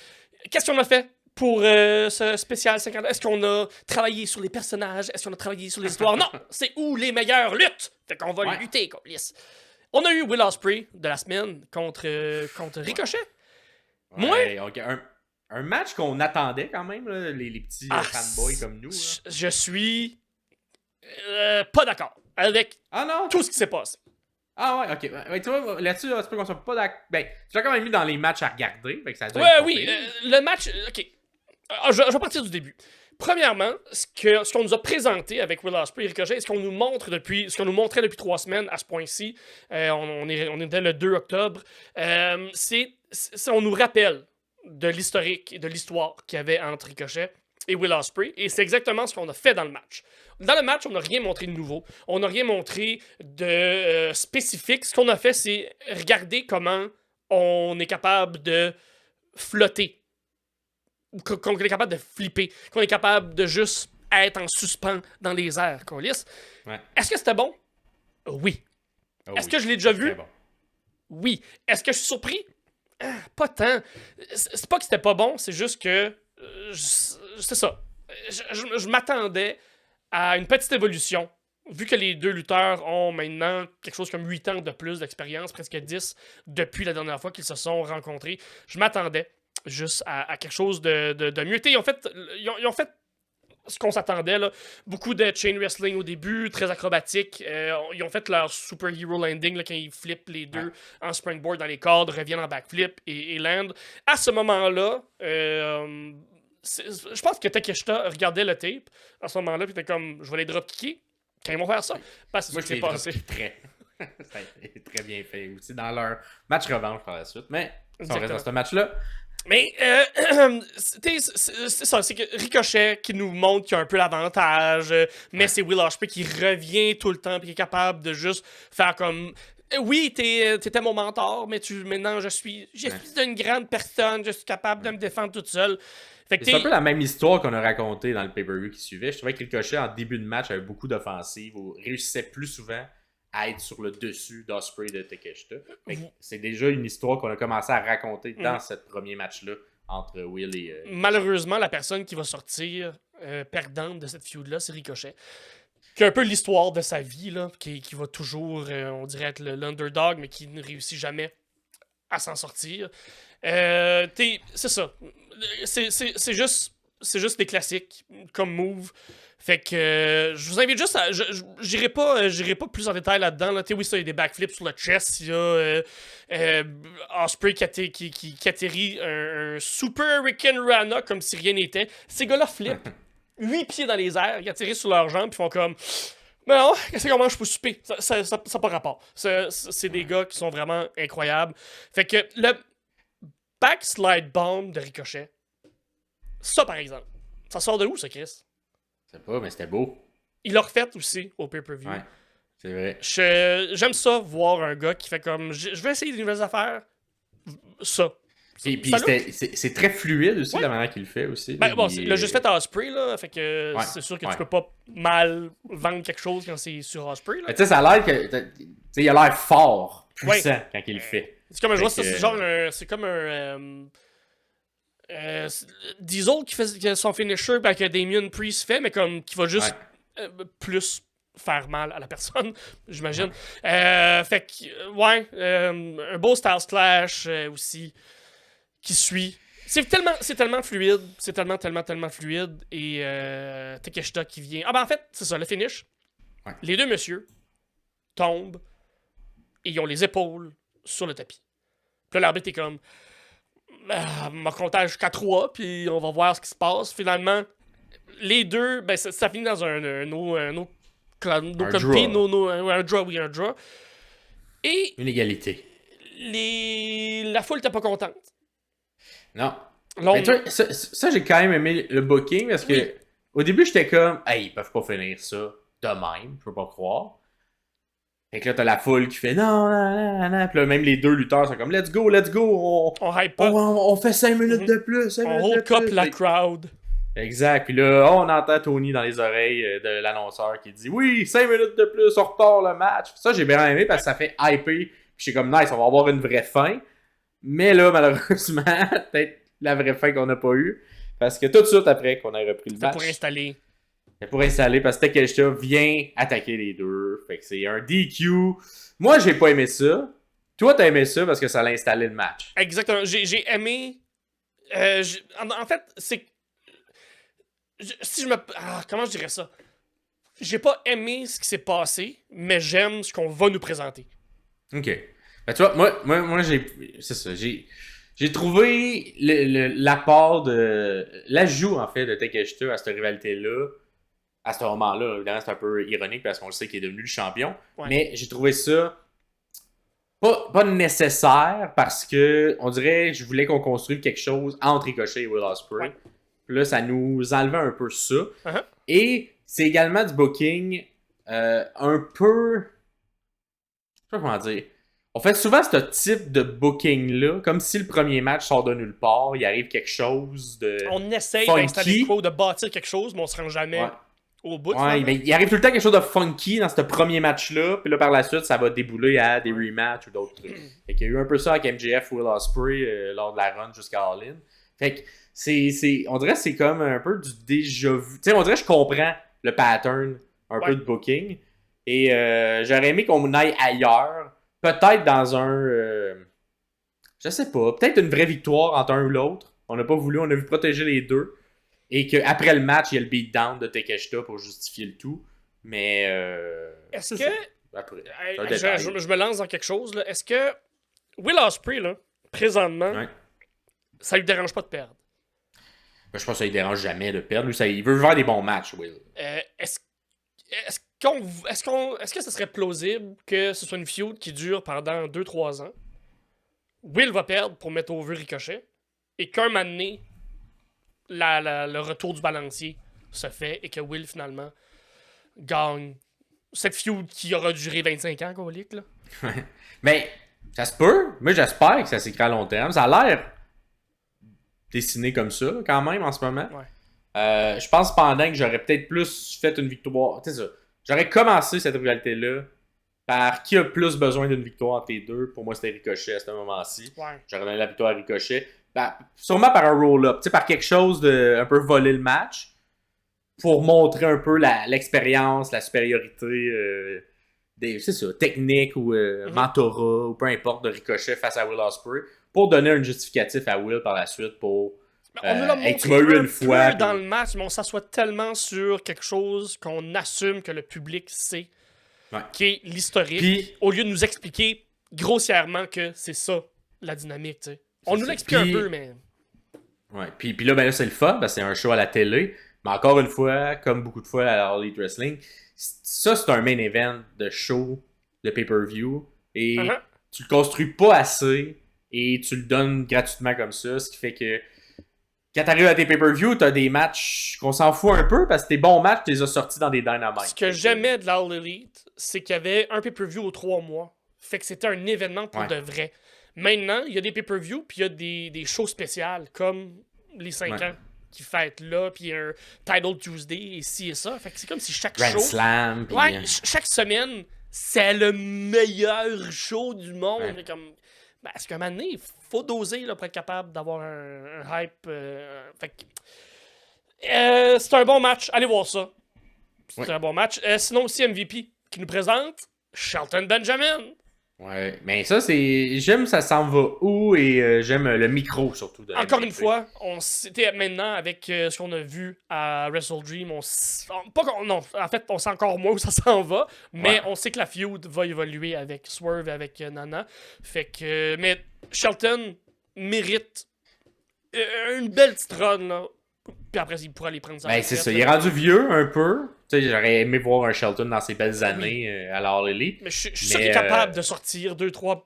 Qu'est-ce qu'on a fait pour ce spécial 50? Est-ce qu'on a travaillé sur les personnages? Est-ce qu'on a travaillé sur les histoires? Non! C'est où les meilleures luttes? Fait qu'on va lutter, complice. On a eu Will Ospreay de la semaine contre Ricochet. Ouais, ok, un match qu'on attendait quand même, là, les petits fanboys comme nous. Je suis pas d'accord avec Ah non? tout ce qui s'est passé. Ah ouais, ok. Ouais, tu vois, là-dessus, c'est pas qu'on soit pas d'accord. Ben, tu l'as quand même mis dans les matchs à regarder. Fait que ça doit être Oui, pas le match. Ok. Je vais partir du début. Premièrement, ce qu'on nous a présenté avec Will Ospreay et Ricochet, ce qu'on nous montrait depuis 3 semaines à ce point-ci, on était le 2 octobre, on nous rappelle de l'historique et de l'histoire qu'il y avait entre Ricochet et Will Ospreay, et c'est exactement ce qu'on a fait dans le match. Dans le match, on n'a rien montré de nouveau, on n'a rien montré de spécifique. Ce qu'on a fait, c'est regarder comment on est capable de flotter, qu'on est capable de flipper, qu'on est capable de juste être en suspens dans les airs, qu'on lisse. Ouais. Est-ce que c'était bon? Oui. Est-ce que je l'ai déjà vu? Bon. Oui. Est-ce que je suis surpris? Pas tant. C'est pas que c'était pas bon, c'est juste que... c'est ça. Je m'attendais à une petite évolution. Vu que les deux lutteurs ont maintenant quelque chose comme 8 ans de plus d'expérience, presque 10, depuis la dernière fois qu'ils se sont rencontrés, je m'attendais juste à quelque chose de mieux. Ils ont fait ce qu'on s'attendait, là. Beaucoup de chain wrestling au début, très acrobatique. Ils ont fait leur superhero landing là, quand ils flippent les deux en springboard dans les cordes, reviennent en backflip et land. À ce moment-là, je pense que Takeshita regardait le tape à ce moment-là, puis était comme, je vais les dropkicker quand ils vont faire ça. Parce que Moi, c'est ce qui s'est passé. Ça a été très bien fait aussi dans leur match revanche par la suite. Mais si on reste Exactement. dans ce match-là, Mais c'est ça, c'est que Ricochet qui nous montre qu'il a un peu l'avantage, mais c'est Will Ospreay qui revient tout le temps et qui est capable de juste faire comme oui, t'étais mon mentor, mais maintenant je suis une grande personne, je suis capable de me défendre toute seule. Fait que c'est un peu la même histoire qu'on a racontée dans le pay-per-view qui suivait. Je trouvais que Ricochet, en début de match, avait beaucoup d'offensives ou réussissait plus souvent à être sur le dessus d'Ospreay et de Takeshita. C'est déjà une histoire qu'on a commencé à raconter dans ce premier match-là entre Will et... Malheureusement, la personne qui va sortir perdante de cette feud-là, c'est Ricochet. Qui a un peu l'histoire de sa vie, là, qui va toujours, on dirait, être l'underdog, mais qui ne réussit jamais à s'en sortir. C'est ça. C'est juste des classiques comme move. Fait que je vous invite juste à. J'irai pas plus en détail là-dedans. Là. Oui, ça, il y a des backflips sur le chest. Il y a Ospreay qui atterrit un Super Hurricane Rana comme si rien n'était. Ces gars-là flippent 8 pieds dans les airs, ils atterrissent sur leurs jambes, puis font comme. Mais non, qu'est-ce qu'on mange pour souper? Ça n'a pas rapport. C'est des gars qui sont vraiment incroyables. Fait que le backslide bomb de Ricochet, ça par exemple, ça sort de où ça, Chris? Je sais pas, mais c'était beau. Il l'a refait aussi au pay-per-view. Ouais, c'est vrai. J'aime ça, voir un gars qui fait comme je vais essayer des nouvelles affaires. Ça. Et puis c'est très fluide aussi la manière qu'il le fait aussi. Ben, bon, il l'a juste fait à Ospreay, là. Fait que c'est sûr que tu peux pas mal vendre quelque chose quand c'est sur Ospreay. Tu sais, ça a l'air que. Il a l'air fort, puissant quand il le fait. C'est comme un joueur, c'est genre c'est comme un. Diesel qui fait son finisher que Damien Priest fait, mais comme qui va juste plus faire mal à la personne, j'imagine. Fait que, un beau Style Slash aussi qui suit. C'est tellement fluide, c'est tellement fluide. Et Takeshita qui vient. Ah ben en fait, c'est ça, le finish. Ouais. Les deux messieurs tombent et ils ont les épaules sur le tapis. Puis là, l'arbitre est comme m'a compté jusqu'à 3, puis on va voir ce qui se passe. Finalement, les deux, ben ça finit dans un draw. Et une égalité. La foule n'était pas contente. Non. Mais toi, ça j'ai quand même aimé le booking parce que au début j'étais comme hey, ils peuvent pas finir ça de même, je peux pas croire. Fait que là t'as la foule qui fait non. Puis là même les deux lutteurs sont comme let's go, on hype pas. On fait 5 minutes de plus. On hold up la crowd. Exact. Puis là, on entend Tony dans les oreilles de l'annonceur qui dit oui, 5 minutes de plus, on repart le match. Ça, j'ai bien aimé parce que ça fait hyper. Puis je suis comme nice, on va avoir une vraie fin. Mais là, malheureusement, peut-être la vraie fin qu'on n'a pas eue. Parce que tout de suite après qu'on a repris le match. C'est pour installer parce que Takeshita vient attaquer les deux. Fait que c'est un DQ. Moi, j'ai pas aimé ça. Toi, t'as aimé ça parce que ça l'a installé le match. Exactement. J'ai aimé. En fait, c'est. Si je me. Comment je dirais ça? J'ai pas aimé ce qui s'est passé, mais j'aime ce qu'on va nous présenter. Ok. Ben, tu vois, moi j'ai. C'est ça. J'ai trouvé l'apport de. L'ajout, en fait, de Takeshita à cette rivalité-là. À ce moment-là, évidemment, c'est un peu ironique parce qu'on le sait qu'il est devenu le champion. Ouais. Mais j'ai trouvé ça pas nécessaire parce que on dirait que je voulais qu'on construise quelque chose entre Ricochet et Will Ospreay. Ouais. Puis là, ça nous enlevait un peu ça. Uh-huh. Et c'est également du booking un peu. Je sais pas comment dire. On fait souvent ce type de booking-là, comme si le premier match sort de nulle part, il arrive quelque chose de. On essaye d'installer quoi, de bâtir quelque chose, mais on se rend jamais. Ouais. Au bout, ouais, mais il arrive tout le temps quelque chose de funky dans ce premier match-là, puis là, par la suite, ça va débouler à des rematchs ou d'autres trucs. Fait qu'il y a eu un peu ça avec MJF, Will Ospreay lors de la run jusqu'à All-In. Fait que on dirait que c'est comme un peu du déjà vu. Tu sais, on dirait que je comprends le pattern un peu de booking. Et j'aurais aimé qu'on aille ailleurs. Peut-être dans un... je sais pas. Peut-être une vraie victoire entre un ou l'autre. On n'a pas voulu, on a vu protéger les deux. Et qu'après le match, il y a le beatdown de Takeshita pour justifier le tout. Mais. Est-ce que. Après, je me lance dans quelque chose. Là. Est-ce que Will Ospreay, là, présentement, ça lui dérange pas de perdre? Ben, je pense que ça lui dérange jamais de perdre. Lui, il veut faire des bons matchs, Will. Est-ce que ce serait plausible que ce soit une feud qui dure pendant 2-3 ans? Will va perdre pour mettre over Ricochet. Et qu'un moment donné, le retour du balancier se fait et que Will, finalement, gagne cette feud qui aura duré 25 ans, colique, là. Mais ça se peut. Moi, j'espère que ça s'écrit à long terme. Ça a l'air dessiné comme ça, quand même, en ce moment. Ouais. Je pense pendant que j'aurais peut-être plus fait une victoire. Tu sais ça. J'aurais commencé cette rivalité-là par qui a plus besoin d'une victoire entre les deux. Pour moi, c'était Ricochet à ce moment-ci. Ouais. J'aurais donné la victoire à Ricochet. Ben, sûrement par un roll-up, par quelque chose de un peu voler le match pour montrer un peu l'expérience, la supériorité c'est ça, technique ou mentorat ou peu importe de Ricochet face à Will Ospreay pour donner un justificatif à Will par la suite pour on nous l'a montré une fois dans le match, mais on s'assoit tellement sur quelque chose qu'on assume que le public sait, qui est l'historique, puis, au lieu de nous expliquer grossièrement que c'est ça la dynamique, tu sais. On nous l'explique un peu, mais... Ouais, puis là, ben là, c'est le fun, parce que c'est un show à la télé. Mais encore une fois, comme beaucoup de fois à All Elite Wrestling, ça, c'est un main event de show, de pay-per-view. Et tu le construis pas assez, et tu le donnes gratuitement comme ça. Ce qui fait que quand t'arrives à tes pay-per-view, t'as des matchs qu'on s'en fout un peu, parce que tes bons matchs, tu les as sortis dans des Dynamite. Ce que j'aimais de l'All Elite, c'est qu'il y avait un pay-per-view aux 3 mois. Fait que c'était un événement pour de vrai. Maintenant, il y a des pay-per-view, puis il y a des shows spéciales, comme les 5 ans qui fêtent là, puis un Title Tuesday, et ci et ça. Fait que c'est comme si chaque Grand show... Slam, chaque semaine, c'est le meilleur show du monde. Ouais. Comme, parce qu'à un moment donné, il faut doser là, pour être capable d'avoir un hype. Fait que... c'est un bon match. Allez voir ça. C'est un bon match. Sinon aussi, MVP qui nous présente Shelton Benjamin. Ouais, mais ça, c'est. J'aime ça s'en va où et j'aime le micro surtout. Encore une fois, on c'était maintenant avec ce qu'on a vu à Wrestle Dream. Non, en fait, on sait encore moins où ça s'en va, mais on sait que la feud va évoluer avec Swerve et avec Nana. Fait que. Mais Shelton mérite une belle petite run, là. Puis après, il pourra aller prendre sa retraite. C'est ça, il est rendu vieux un peu. Tu sais, j'aurais aimé voir un Shelton dans ses belles années à l'All Elite. Mais je suis sûr qu'il est capable de sortir 2-3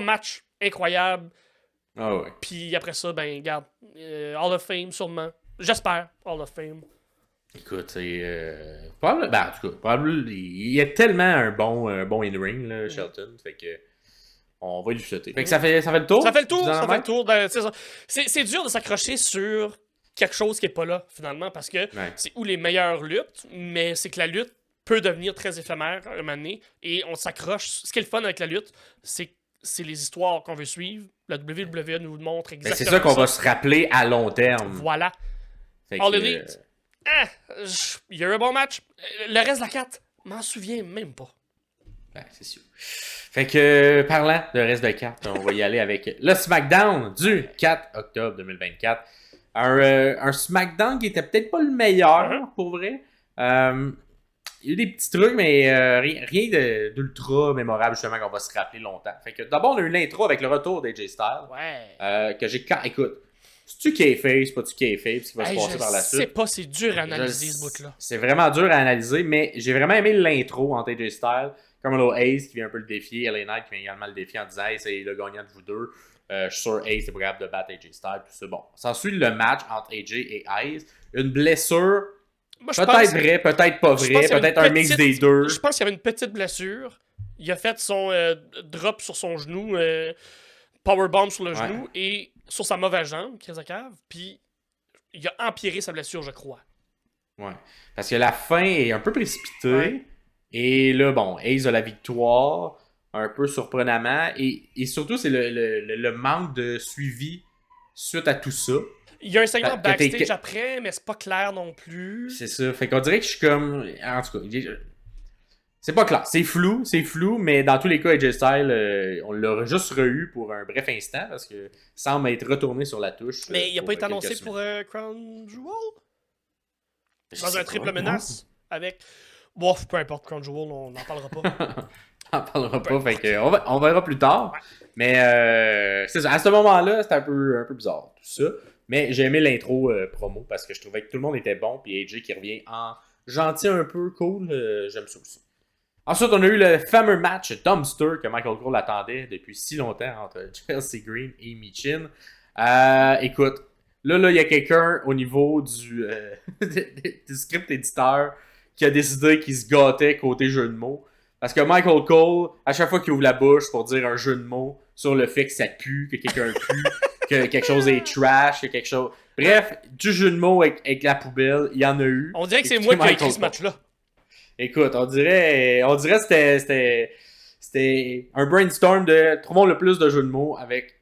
matchs incroyables. Ah ouais. Puis après ça, ben, regarde, Hall of Fame sûrement. J'espère, Hall of Fame. Écoute, c'est... probablement, en tout cas, il est tellement un bon in-ring, là, Shelton. Fait que... On va lui souhaiter. Fait que ça fait le tour? Ça fait le tour. C'est dur de s'accrocher sur quelque chose qui est pas là, finalement, parce que Ouais. c'est où les meilleures luttes, mais c'est que la lutte peut devenir très éphémère un moment donné, et on s'accroche. Ce qui est le fun avec la lutte, c'est les histoires qu'on veut suivre. La WWE nous montre Ben, exactement c'est ça qu'on va se rappeler à long terme. Voilà. Fait All que, Elite. Ah, il y a eu un bon match. Le reste de la carte, m'en souviens même pas. ben, c'est sûr. Fait que, parlant de reste de cartes, on va y aller avec le SmackDown du 4 octobre 2024. Un SmackDown qui était peut-être pas le meilleur, pour vrai. Il y a eu des petits trucs, mais rien d'ultra mémorable, justement, qu'on va se rappeler longtemps. Fait que d'abord, on a eu l'intro avec le retour d'AJ Styles. Ouais. Que j'ai... Écoute, c'est-tu kayfabe, c'est pas tu kayfabe, ce qui va se Hey, passer par la je sais suite. pas, c'est dur à analyser ce bout-là. C'est vraiment dur à analyser, mais j'ai vraiment aimé l'intro entre AJ Styles, Carmelo Hayes qui vient un peu le défier, LA Knight qui vient également le défier en disant hey, c'est le gagnant de vous deux. Je suis sûr Hayes est pas capable de battre AJ Styles, tout ça. Bon, s'ensuit le match entre AJ et Hayes. Une blessure, Moi, je peut-être pense- vrai, peut-être pas je pense vrai, qu'il y avait peut-être une un mix petite- des deux. Je pense qu'il y avait une petite blessure. Il a fait son drop sur son genou, powerbomb sur le Ouais. genou et sur sa mauvaise jambe, crise de cave. Puis il a empiré sa blessure, je crois. Ouais. Parce que la fin est un peu précipitée. Ouais. Et là, bon, Hayes a la victoire, un peu surprenamment. Et surtout, c'est le manque de suivi suite à tout ça. Il y a un segment Que t'es- backstage après, mais c'est pas clair non plus. C'est ça. Fait qu'on dirait que je suis comme. En tout cas, c'est pas clair. C'est flou, mais dans tous les cas, AJ Styles, on l'a juste re-eu pour un bref instant parce que semble être retourné sur la touche. Mais il a pour pas été quelques annoncé semaines. pour Crown Jewel? Je Dans sais un triple pas. menace? Avec. Bon, peu importe, Crown Jewel, on n'en parlera pas. On en parlera pas, fait que on verra plus tard. Mais c'est ça. À ce moment-là, c'était un peu bizarre, tout ça. Mais j'ai aimé l'intro promo parce que je trouvais que tout le monde était bon. Puis AJ qui revient en gentil un peu cool, j'aime ça aussi. Ensuite, on a eu le fameux match Dumpster que Michael Cole attendait depuis si longtemps entre Chelsea Green et Michin. Écoute, là, il y a quelqu'un au niveau du script éditeur qui a décidé qu'il se gâtait côté jeu de mots. Parce que Michael Cole, à chaque fois qu'il ouvre la bouche pour dire un jeu de mots sur le fait que ça pue, que quelqu'un pue, que quelque chose est trash, que quelque chose... Bref, du jeu de mots avec la poubelle, il y en a eu. On dirait que c'est Écoutez moi qui ai écrit Michael ce Cole. match-là. Écoute, on dirait que c'était un brainstorm de trouvons le plus de jeux de mots avec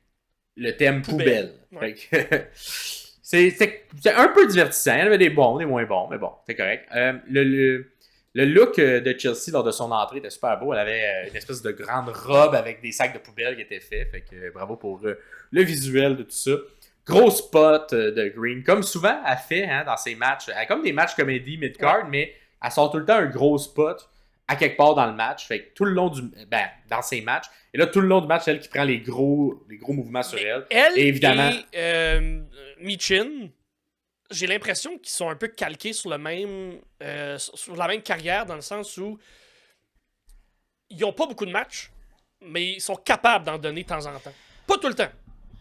le thème poubelle. Ouais. Fait que, c'est un peu divertissant. Il y en avait des bons, des moins bons, mais bon, c'est correct. Le look de Chelsea lors de son entrée était super beau. Elle avait une espèce de grande robe avec des sacs de poubelle qui étaient faits. Fait que bravo pour le visuel de tout ça. Gros spot de Green, comme souvent elle fait dans ses matchs. Elle a comme des matchs comédie mid-card, mais elle sort tout le temps un gros spot à quelque part dans le match. Fait que tout le long dans ses matchs. Et là, tout le long du match, c'est elle qui prend les gros mouvements sur elle. Elle Et évidemment... et Michin, j'ai l'impression qu'ils sont un peu calqués sur la même carrière, dans le sens où ils n'ont pas beaucoup de matchs, mais ils sont capables d'en donner de temps en temps. Pas tout le temps.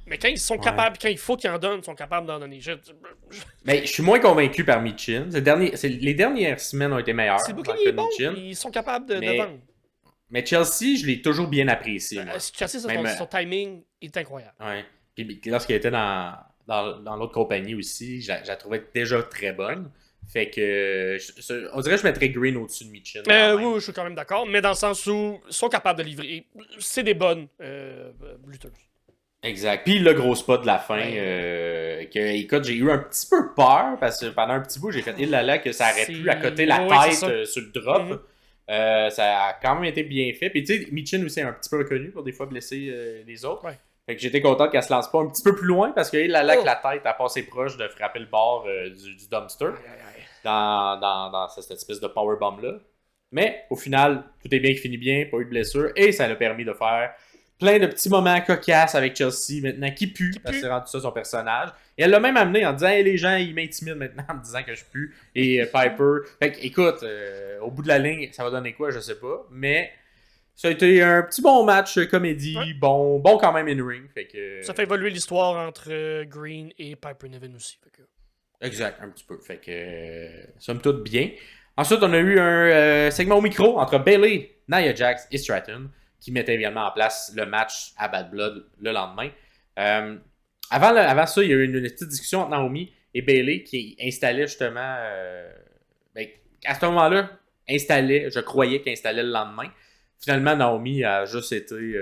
Mais quand ils sont capables, quand il faut qu'ils en donnent, ils sont capables d'en donner. Mais je suis moins convaincu par Michin. Les dernières semaines ont été meilleures. C'est le dans bouclier le est cas de bon, Michin. ils sont capables de vendre. Mais Chelsea, je l'ai toujours bien apprécié. Moi. Chelsea, Même, son timing est incroyable. Ouais. Puis lorsqu'elle était dans l'autre compagnie aussi, je la trouvais déjà très bonne. Fait que on dirait que je mettrais Green au-dessus de Michin. Oui, je suis quand même d'accord, mais dans le sens où ils sont capables de livrer. C'est des bonnes lutteuses. Exact. Puis le gros spot de la fin, écoute, j'ai eu un petit peu peur parce que pendant un petit bout, j'ai fait il là que ça aurait pu accoter la tête sur le drop. Ça a quand même été bien fait. Puis tu sais, Michin aussi est un petit peu reconnu pour des fois blesser les autres. Ouais. Fait que j'étais content qu'elle se lance pas un petit peu plus loin parce qu'il là que la tête a passé proche de frapper le bord du dumpster dans cette espèce de powerbomb là. Mais au final, tout est bien qui finit bien, pas eu de blessure et ça l'a permis de faire plein de petits moments cocasses avec Chelsea maintenant qui pue, parce que c'est rendu ça son personnage. Et elle l'a même amené en disant hey, les gens ils m'intimident maintenant en me disant que je pue. Et Piper. Fait que, écoute, au bout de la ligne, ça va donner quoi, je sais pas. Mais ça a été un petit bon match comédie, bon quand même in-ring. Fait que... Ça fait évoluer l'histoire entre Green et Piper Niven aussi. Fait que... Exact, un petit peu. Fait que somme toute bien. Ensuite, on a eu un segment au micro entre Bayley, Nia Jax et Stratton, qui mettait également en place le match à Bad Blood le lendemain. Avant ça, il y a eu une petite discussion entre Naomi et Bayley qui installait justement. Ben, à ce moment-là, je croyais qu'elle installait le lendemain. Finalement, Naomi a juste été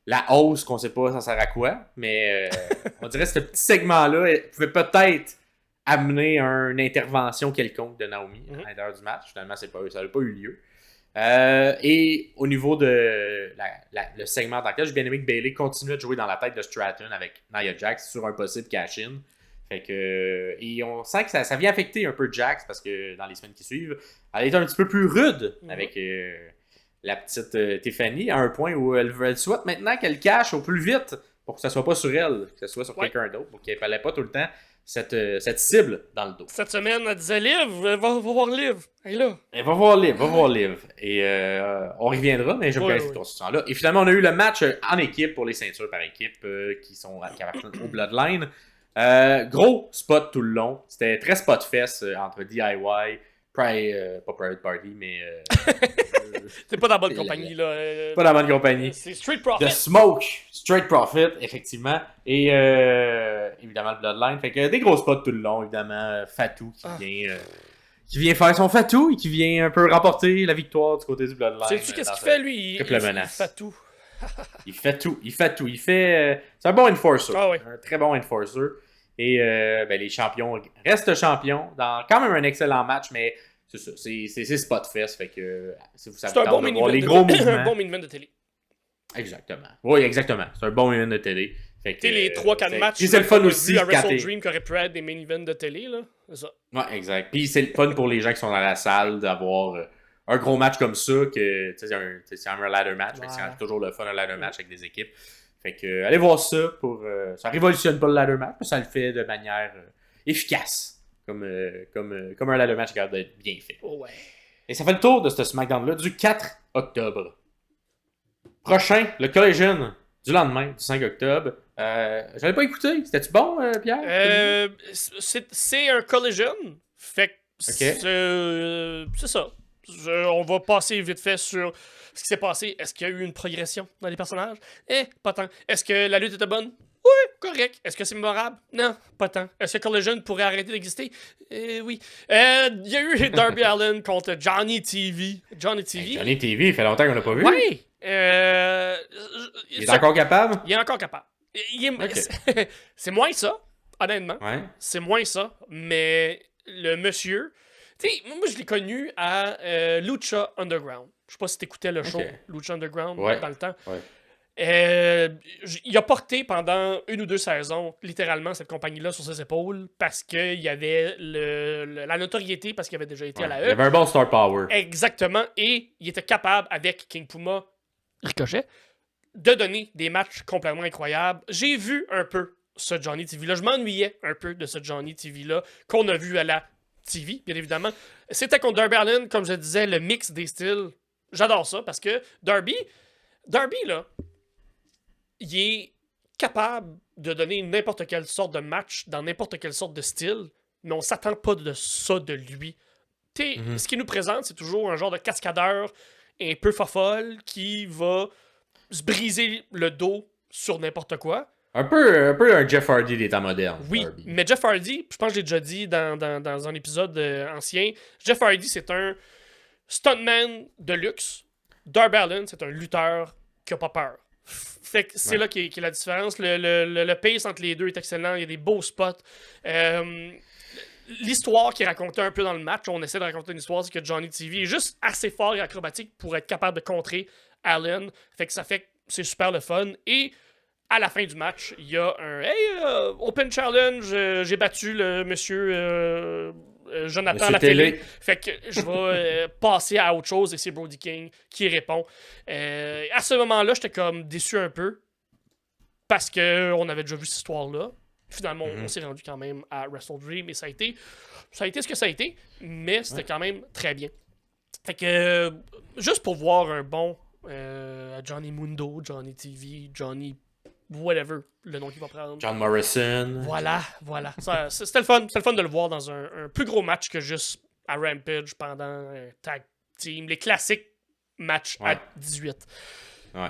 la hausse qu'on sait pas ça sert à quoi. Mais on dirait que ce petit segment-là pouvait peut-être amener une intervention quelconque de Naomi à l'intérieur du match. Finalement, ça n'a pas eu lieu. Et au niveau de le segment dans lequel j'ai bien aimé que Bayley continue de jouer dans la tête de Stratton avec Nia Jax sur un possible cash-in. Fait que, et on sent que ça vient affecter un peu Jax parce que dans les semaines qui suivent, elle est un petit peu plus rude avec la petite Tiffany à un point où elle souhaite maintenant qu'elle cache au plus vite pour que ça soit pas sur elle, que ce soit sur quelqu'un d'autre, pour qu'elle ne fallait pas tout le temps cette cible dans le dos. Cette semaine, elle disait Liv, va voir Liv. Elle est là. Elle va voir Liv. Et on reviendra, mais j'aime bien cette construction-là. Et finalement, on a eu le match en équipe pour les ceintures par équipe qui appartiennent au Bloodline. Gros spot tout le long. C'était très spot-fest entre DIY, pas Private Party, mais... T'es pas dans la bonne compagnie, là. Pas dans la bonne compagnie. C'est Street Profit. The Smoke, Straight Profit, effectivement. Et évidemment, le Bloodline. Fait que des gros spots tout le long, évidemment. Fatou qui vient faire son Fatou et qui vient un peu remporter la victoire du côté du Bloodline. Sais-tu qu'est-ce qu'il fait, lui? Il fait tout. Il fait tout. C'est un bon enforcer. Ah, ouais. Un très bon enforcer. Et les champions restent champions dans quand même un excellent match, mais c'est ça. C'est Spotfest. Fait que si vous savez c'est un bon mini les gros mouvements. Un bon mini de télé. Exactement. Oui, exactement. C'est un bon mini de télé. Tu sais, les 3-4 matchs. Puis c'est le fun aussi. À Wrestle Dream qui aurait pu être des main events de télé, là. C'est ça. Ouais, exact. Puis c'est le fun pour les gens qui sont dans la salle d'avoir un gros match comme ça, que c'est un ladder match. Ouais. C'est toujours le fun, un ladder match avec des équipes. Fait que allez voir ça. Ça révolutionne pas le ladder match, mais ça le fait de manière efficace. Comme un ladder match qui a d'être bien fait. Oh ouais. Et ça fait le tour de ce SmackDown-là du 4 octobre. Prochain, le Collision du lendemain, du 5 octobre. J'avais pas écouté. C'était-tu bon, Pierre? C'est un Collision. Fait que c'est ça. On va passer vite fait sur ce qui s'est passé. Est-ce qu'il y a eu une progression dans les personnages? Pas tant. Est-ce que la lutte était bonne? Oui, correct. Est-ce que c'est mémorable? Non, pas tant. Est-ce que Collision pourrait arrêter d'exister? Oui. Il y a eu Darby Allin contre Johnny TV. Johnny TV, il fait longtemps qu'on l'a pas vu. Oui. Il est encore capable? Il est encore capable. C'est moins ça, honnêtement. Ouais. C'est moins ça, mais le monsieur... Tu sais, moi, je l'ai connu à Lucha Underground. Je sais pas si t'écoutais le show Lucha Underground dans le temps. Ouais. Il a porté pendant 1 ou 2 saisons, littéralement, cette compagnie-là sur ses épaules parce qu'il y avait la notoriété, parce qu'il avait déjà été à la E. Il avait un bon star power. Exactement. Et il était capable, avec King Puma, Ricochet, de donner des matchs complètement incroyables. J'ai vu un peu ce Johnny TV-là. Je m'ennuyais un peu de ce Johnny TV-là qu'on a vu à la TV, bien évidemment. C'était contre Darby Allin, comme je disais, le mix des styles. J'adore ça parce que Darby, là, il est capable de donner n'importe quelle sorte de match dans n'importe quelle sorte de style, mais on s'attend pas de ça de lui. Ce qu'il nous présente, c'est toujours un genre de cascadeur un peu fofolle qui va se briser le dos sur n'importe quoi. Un peu un Jeff Hardy des temps modernes. Oui, Darby. mais Jeff Hardy, je pense que j'ai déjà dit dans un épisode ancien, Jeff Hardy, c'est un stuntman de luxe. Darby Allin, c'est un lutteur qui a pas peur. Fait que c'est là qu'est la différence. Le pace entre les deux est excellent. Il y a des beaux spots. L'histoire qui est racontée un peu dans le match, on essaie de raconter une histoire, c'est que Johnny TV est juste assez fort et acrobatique pour être capable de contrer Allin. Fait que c'est super le fun. Et à la fin du match, il y a un Open Challenge, j'ai battu le monsieur Jonathan à la télé. Fait que je vais passer à autre chose et c'est Brody King qui répond. À ce moment-là, j'étais comme déçu un peu parce qu'on avait déjà vu cette histoire-là. Finalement, on s'est rendu quand même à Wrestle Dream et ça a été ce que ça a été, mais c'était quand même très bien. Fait que juste pour voir un bon Johnny Mundo, Johnny TV, Johnny whatever, le nom qu'il va prendre. John Morrison. Voilà. C'était le fun de le voir dans un plus gros match que juste à Rampage pendant un tag team. Les classiques matchs à 18. Ouais.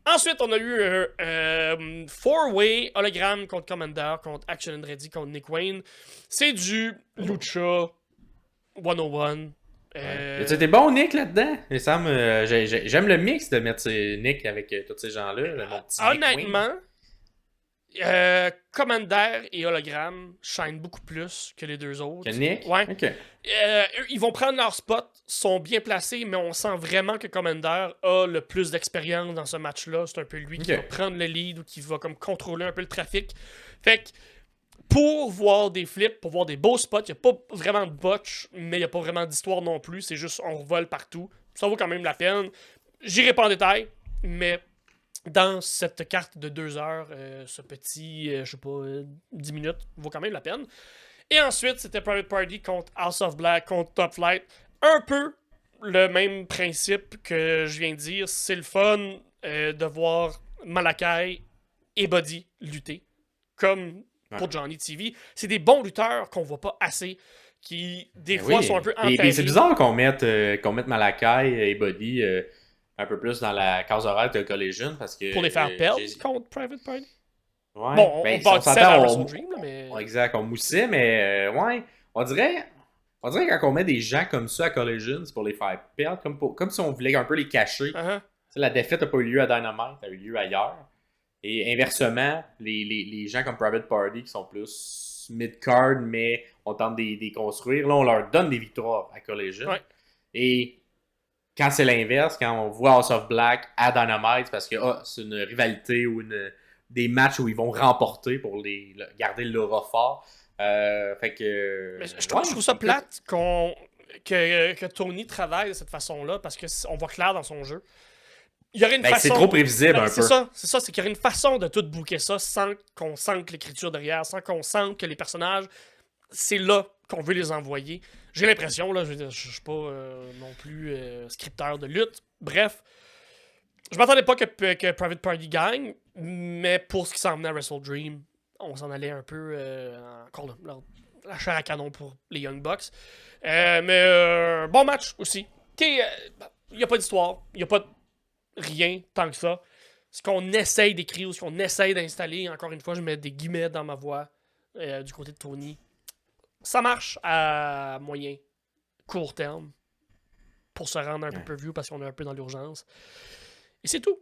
Ensuite, on a eu un 4-way hologramme contre Commander, contre Action Andretti, contre Nick Wayne. C'est du Lucha 101. Ouais. Tu t'es bon, Nick, là-dedans? Il semble, j'aime le mix de mettre Nick avec tous ces gens-là. Mon petit Honnêtement, Commander et Hologramme shinent beaucoup plus que les deux autres. Que Nick? Ouais. Ok. Ils vont prendre leur spot, sont bien placés, mais on sent vraiment que Commander a le plus d'expérience dans ce match-là. C'est un peu lui qui va prendre le lead ou qui va comme contrôler un peu le trafic. Fait que pour voir des flips, pour voir des beaux spots, il n'y a pas vraiment de botch, mais il n'y a pas vraiment d'histoire non plus. C'est juste on revole partout. Ça vaut quand même la peine. J'irai pas en détail, mais dans cette carte de 2 heures, ce petit, je sais pas, 10 minutes, vaut quand même la peine. Et ensuite, c'était Private Party contre House of Black, contre Top Flight. Un peu le même principe que je viens de dire. C'est le fun de voir Malakai et Buddy lutter. Comme pour Johnny TV. C'est des bons lutteurs qu'on voit pas assez. Qui, des fois, sont un peu enterrés. C'est bizarre qu'on mette Malakai et Buddy un peu plus dans la case horaire de Collision. Parce que, pour les faire perdre contre Private Party. Ouais. Bon, ben, on bâtissait à Wrestle Dream, mais... Exact, on moussait, mais ouais, on dirait quand on met des gens comme ça à Collision, c'est pour les faire perdre, comme si on voulait un peu les cacher. La défaite n'a pas eu lieu à Dynamite, elle a eu lieu ailleurs. Et inversement, les gens comme Private Party qui sont plus mid-card, mais on tente de les construire, là on leur donne des victoires à Collision. Ouais. Et quand c'est l'inverse, quand on voit House of Black à Dynamite, c'est parce que c'est une rivalité ou des matchs où ils vont remporter pour garder l'aura fort. Fait que. Mais je trouve ça plate que Tony travaille de cette façon-là parce qu'on voit clair dans son jeu. Il y aurait une façon. C'est trop prévisible un peu. C'est ça, c'est qu'il y aurait une façon de tout booker ça sans qu'on sente l'écriture derrière, sans qu'on sente que les personnages, c'est là qu'on veut les envoyer. J'ai l'impression, là, je suis pas non plus scripteur de lutte. Bref. Je m'attendais pas que Private Party gagne, mais pour ce qui s'en venait à Wrestle Dream, on s'en allait un peu encore là, la chair à canon pour les Young Bucks. Mais bon match aussi. Il n'y a pas d'histoire, il n'y a pas rien tant que ça. Ce qu'on essaye d'écrire ou ce qu'on essaye d'installer, encore une fois, je mets des guillemets dans ma voix du côté de Tony. Ça marche à moyen, court terme pour se rendre un peu plus vieux parce qu'on est un peu dans l'urgence. Et c'est tout.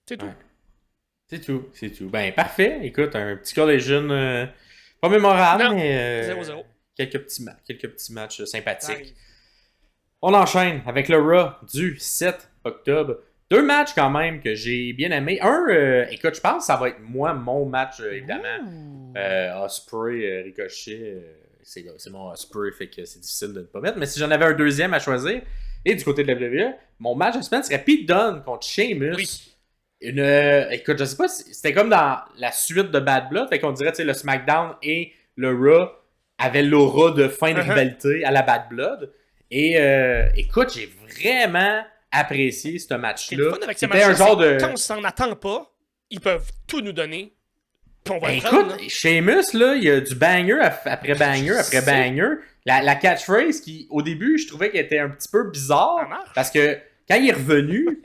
C'est tout. Ouais. C'est tout. Ben, parfait. Écoute, un petit Collision pas mémorable, mais 0-0. Quelques petits matchs sympathiques. On enchaîne avec le Raw du 7 octobre. 2 matchs quand même que j'ai bien aimé. Écoute, je pense que ça va être mon match, évidemment. Ospreay, Ricochet, c'est mon Ospreay, fait que c'est difficile de ne pas mettre. Mais si j'en avais un deuxième à choisir, et du côté de la WWE, mon match de semaine serait Pete Dunne contre Sheamus. Oui. Écoute, je sais pas, c'était comme dans la suite de Bad Blood, fait qu'on dirait, tu sais, le SmackDown et le Raw avaient l'aura de fin de rivalité à la Bad Blood. Et écoute, j'ai vraiment apprécié ce match-là. C'était un genre de... Quand on s'en attend pas, ils peuvent tout nous donner. On va écoute, Sheamus, là, il y a du banger après banger après banger. La catchphrase qui, au début, je trouvais qu'elle était un petit peu bizarre. Parce que quand il est revenu,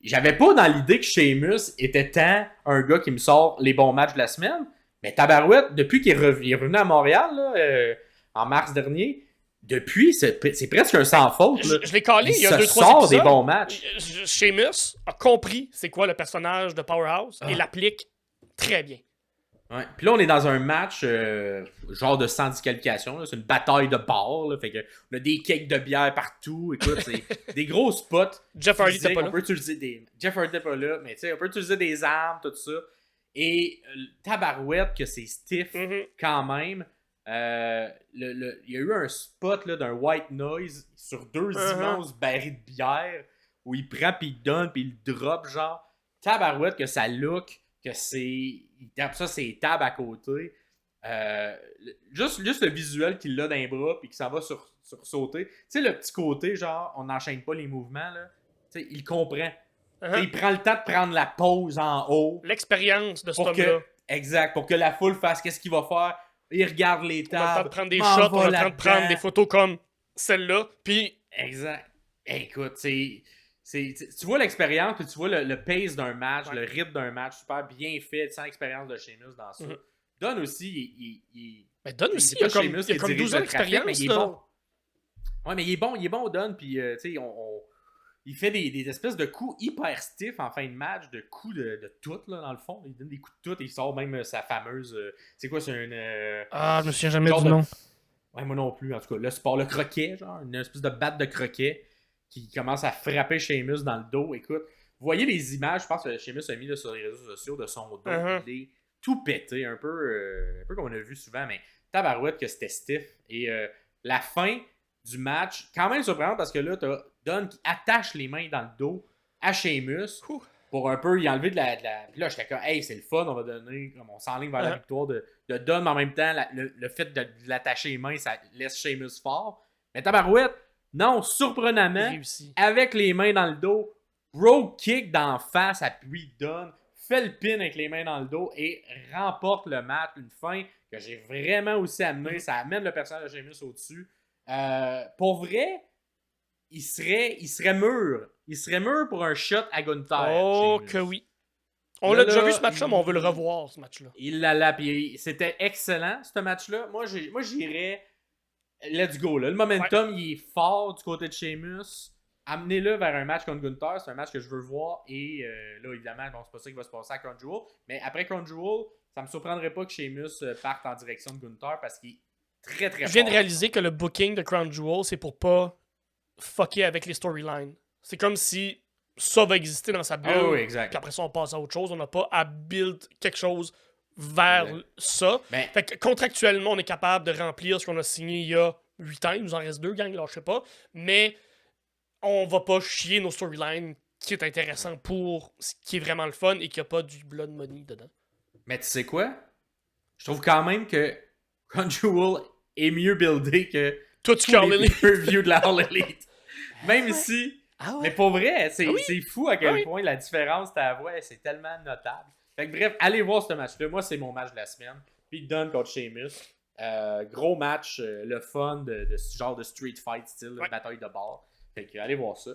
j'avais pas dans l'idée que Sheamus était tant un gars qui me sort les bons matchs de la semaine. Mais tabarouette, depuis qu'il est revenu à Montréal, là, en mars dernier, depuis, c'est presque un sans faute. Là. Je l'ai calé il y a 2-3 épisodes. Il sort des bons matchs. Sheamus a compris c'est quoi le personnage de Powerhouse et l'applique très bien. Ouais. Puis là, on est dans un match genre de sans disqualification. C'est une bataille de bar. Là, fait que on a des cakes de bière partout. Écoute, c'est des gros spots. Jeff Hardy n'était pas là. Jeff Hardy n'était pas là, mais tu sais, on peut utiliser des armes, tout ça. Et tabarouette que c'est stiff quand même. Il y a eu un spot là, d'un white noise sur 2 immenses barils de bière où il prend puis il donne puis il drop genre. Tabarouette que ça look, que c'est... Il tape ça, c'est tables à côté. Juste le visuel qu'il a dans les bras puis qu'il s'en va sur sauter. Tu sais, le petit côté, genre, on n'enchaîne pas les mouvements, là. Tu sais, il comprend. Il prend le temps de prendre la pause en haut. L'expérience de ce homme-là. Exact, pour que la foule fasse qu'est-ce qu'il va faire. Il regarde les tables. On a le temps de prendre des shots, on a le temps de prendre des photos comme celle-là. Puis... Exact. Écoute, Tu vois l'expérience, puis tu vois le pace d'un match, le rythme d'un match super bien fait, sans l'expérience de Sheamus dans ça. Don aussi, Mais Don aussi, c'est il a pas comme, Sheamus il a qui comme dirige 12 ans le trafic, mais d'expérience, il est là. bon. Ouais, mais il est bon, Don, puis tu sais, il fait des espèces de coups hyper stiff en fin de match, de coups de tout, là, dans le fond. Il donne des coups de tout et il sort même sa fameuse. C'est quoi, c'est une. Je me souviens jamais genre du nom. Ouais, moi non plus, en tout cas. Le sport, le croquet, genre, une espèce de batte de croquet qui commence à frapper Sheamus dans le dos. Écoute, vous voyez les images, je pense que Sheamus a mis là, sur les réseaux sociaux de son dos. Il est tout pété, un peu comme on a vu souvent, mais tabarouette que c'était stiff. Et la fin du match, quand même surprenante parce que là, t'as Don qui attache les mains dans le dos à Sheamus pour un peu y enlever de la... Puis là, j'étais comme, hey, c'est le fun, on va donner, comme on s'enligne vers la victoire de Don, mais en même temps, le fait de l'attacher les mains, ça laisse Sheamus fort. Mais tabarouette, non, surprenamment, avec les mains dans le dos, road kick d'en face, appuie Don, fait le pin avec les mains dans le dos et remporte le match, une fin que j'ai vraiment aussi amené. Ça amène le personnage de Sheamus au-dessus. Pour vrai, il serait mûr. Il serait mûr pour un shot à Gunther. Oh, Sheamus. que oui. On l'a déjà vu ce match-là, mais on veut le revoir, ce match-là. Il l'a puis c'était excellent, ce match-là. Moi, j'irais. Let's go. Là. Le momentum, il est fort du côté de Sheamus. Amenez-le vers un match contre Gunther. C'est un match que je veux voir. Et là, évidemment, bon, c'est pas ça qui va se passer à Crown Jewel. Mais après Crown Jewel, ça me surprendrait pas que Sheamus parte en direction de Gunther parce qu'il est très, très fort. Je viens de réaliser que le booking de Crown Jewel, c'est pour pas fucker avec les storylines. C'est comme si ça va exister dans sa bulle. Oh, oui, exact. Puis après ça, on passe à autre chose. On n'a pas à build quelque chose vers ça. Ben, fait que contractuellement, on est capable de remplir ce qu'on a signé il y a 8 ans. Il nous en reste 2, gang, là, je sais pas. Mais on va pas chier nos storylines qui est intéressant pour ce qui est vraiment le fun et qu'il n'y a pas du blood money dedans. Mais tu sais quoi? Je trouve quand même que Crown Jewel est mieux buildé que tout les previews de la All Elite. Même si... Ah ouais. Mais pour vrai, c'est fou à quel point la différence t'as à c'est tellement notable. Fait que bref, allez voir ce match-là. Moi, c'est mon match de la semaine. Big Dunn contre Sheamus. Gros match, le fun de ce genre de street fight style, bataille de bar. Fait que allez voir ça.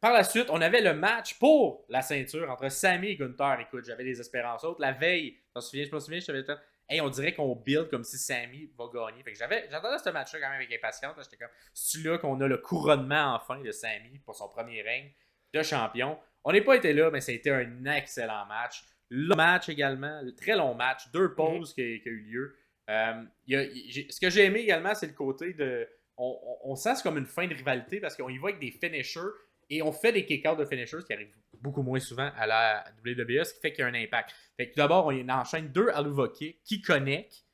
Par la suite, on avait le match pour la ceinture entre Sami et Gunther. Écoute, j'avais des espérances autres. La veille, je me souviens, je t'avais dit, hey, on dirait qu'on build comme si Sami va gagner. Fait que j'attendais ce match-là quand même avec impatience. J'étais comme, c'est là qu'on a le couronnement enfin de Sami pour son premier règne de champion. On n'est pas été là, mais ça a été un excellent match. Le match également, très long match, 2 pauses qui a eu lieu. Ce que j'ai aimé également, c'est le côté de... On sent c'est comme une fin de rivalité parce qu'on y va avec des finishers et on fait des kick-outs de finishers qui arrivent beaucoup moins souvent à la WWE, ce qui fait qu'il y a un impact. Fait que d'abord, on enchaîne 2 Aluva Kicks qui connectent,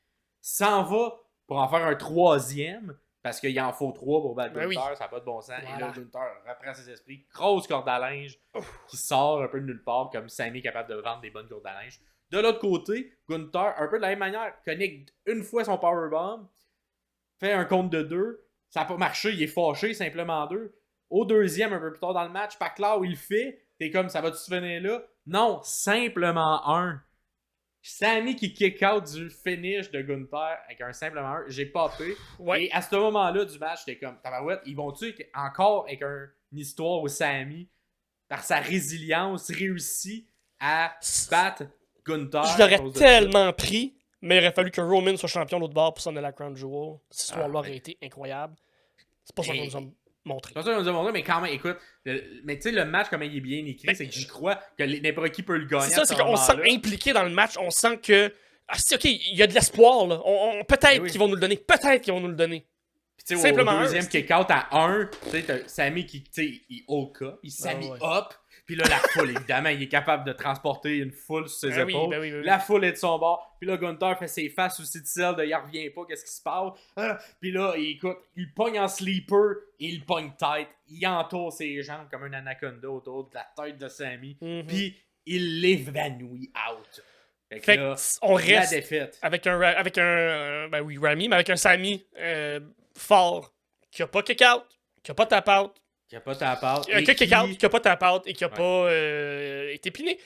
s'en va pour en faire un 3e parce qu'il en faut 3 pour battre Gunther, ça n'a pas de bon sens. Voilà. Et là, Gunther reprend ses esprits, grosse corde à linge qui sort un peu de nulle part, comme Sami est capable de vendre des bonnes cordes à linge. De l'autre côté, Gunther, un peu de la même manière, connecte une fois son powerbomb, fait un compte de 2, ça n'a pas marché, il est fâché, simplement 2. Au 2e, un peu plus tard dans le match, Paclao, il le fait, t'es comme, ça va-tu se venir là? Non, simplement 1. Sami qui kick out du finish de Gunther avec un simplement 1, j'ai popé. Ouais. Et à ce moment-là du match, j'étais comme, tabarouette, ils vont-tu encore avec une histoire où Sami, par sa résilience, réussit à battre Gunther? Je l'aurais tellement pris, mais il aurait fallu que Roman soit champion de l'autre bord pour s'en aller à la Crown Jewel. Cette histoire-là aurait été incroyable. C'est pas ça qu'on nous a montré. C'est pas ça qu'on nous a montré, mais quand même, écoute, mais tu sais, le match, comment il est bien écrit, c'est que j'y crois que n'importe qui peut le gagner. C'est ça, c'est qu'on se sent impliqué dans le match, on sent que. Ah, c'est ok, il y a de l'espoir, là. Peut-être qu'ils vont nous le donner. Peut-être qu'ils vont nous le donner. Puis, simplement au deuxième kick-out à 1, tu sais, t'as Sami qui, tu sais, il hold up, il Sami up. Puis là, la foule, évidemment, il est capable de transporter une foule sur ses épaules. Oui. La foule est de son bord. Puis là, Gunther fait ses faces aussi de celle de « il revient pas, qu'est-ce qui se passe? » Puis là, écoute, il pogne en sleeper et il pogne tête. Il entoure ses jambes comme un anaconda autour de la tête de Sami. Puis il l'évanouit out. Fait que là, on reste la défaite. Avec un Rami, mais avec un Sami fort qui a pas kick-out, qui a pas tap-out. Qui a pas tap-out. Qui a kick-out, qui a pas tap-out et qui a pas été piné.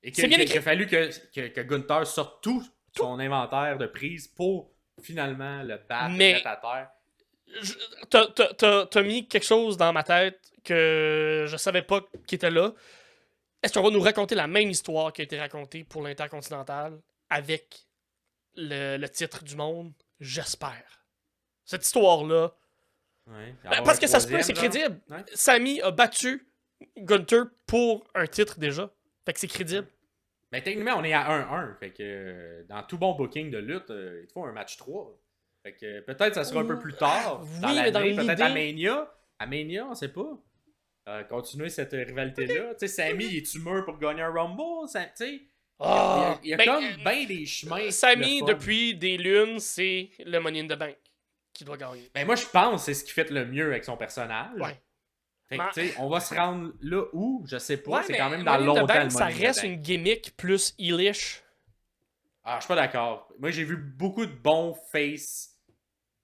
Et qu'il a fallu que Gunther sorte tout son inventaire de prise pour finalement le battre, le mettre à terre. T'as mis quelque chose dans ma tête que je savais pas qui était là. Est-ce qu'on va nous raconter la même histoire qui a été racontée pour l'Intercontinental avec le titre du monde? J'espère. Cette histoire-là. Ouais. Parce que ça se peut, c'est crédible. Ouais. Sami a battu Gunther pour un titre déjà. Fait que c'est crédible. Mais techniquement, on est à 1-1. Fait que dans tout bon booking de lutte, il te faut un match 3. Fait que peut-être ça sera un peu plus tard. Dans Oui, mais dans l'année, peut-être à l'idée- Mania. À Mania, on sait pas. Continuer cette rivalité-là. Tu sais, Sami, es-tu mûr pour gagner un Rumble? Tu sais, il y a comme bien des chemins. Sami, le fun. depuis des lunes, c'est le Money in the Bank qui doit gagner. Ben moi, je pense que c'est ce qui fait le mieux avec son personnage. Ouais. Fait que, tu sais, on va se rendre là où, je sais pas. Ouais, c'est mais quand même dans Money in the longtemps Bank, le ça Money in the reste Bank. une gimmick plus heelish. Ah, je suis pas d'accord. Moi, j'ai vu beaucoup de bons face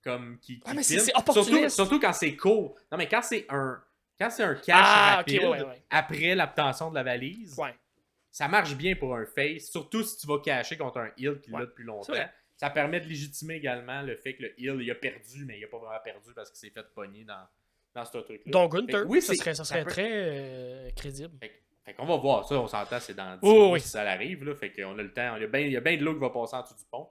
comme qui mais filment. c'est opportuniste. Surtout quand c'est court. Non, mais quand c'est un catch rapide ouais. après l'obtention de la valise, Ouais. ça marche bien pour un face. Surtout si tu vas cacher contre un heel qui l'a depuis longtemps. C'est vrai. Ça permet de légitimer également le fait que le heel il a perdu, mais il a pas vraiment perdu parce qu'il s'est fait pogner dans ce truc-là. Donc Gunther, oui, ça serait peut- très crédible. Fait qu'on va voir ça, on s'entend, c'est dans 10 Oh, mois oui. si ça arrive. Là, fait qu'on a le temps. Il y a bien de l'eau qui va passer en dessous du pont.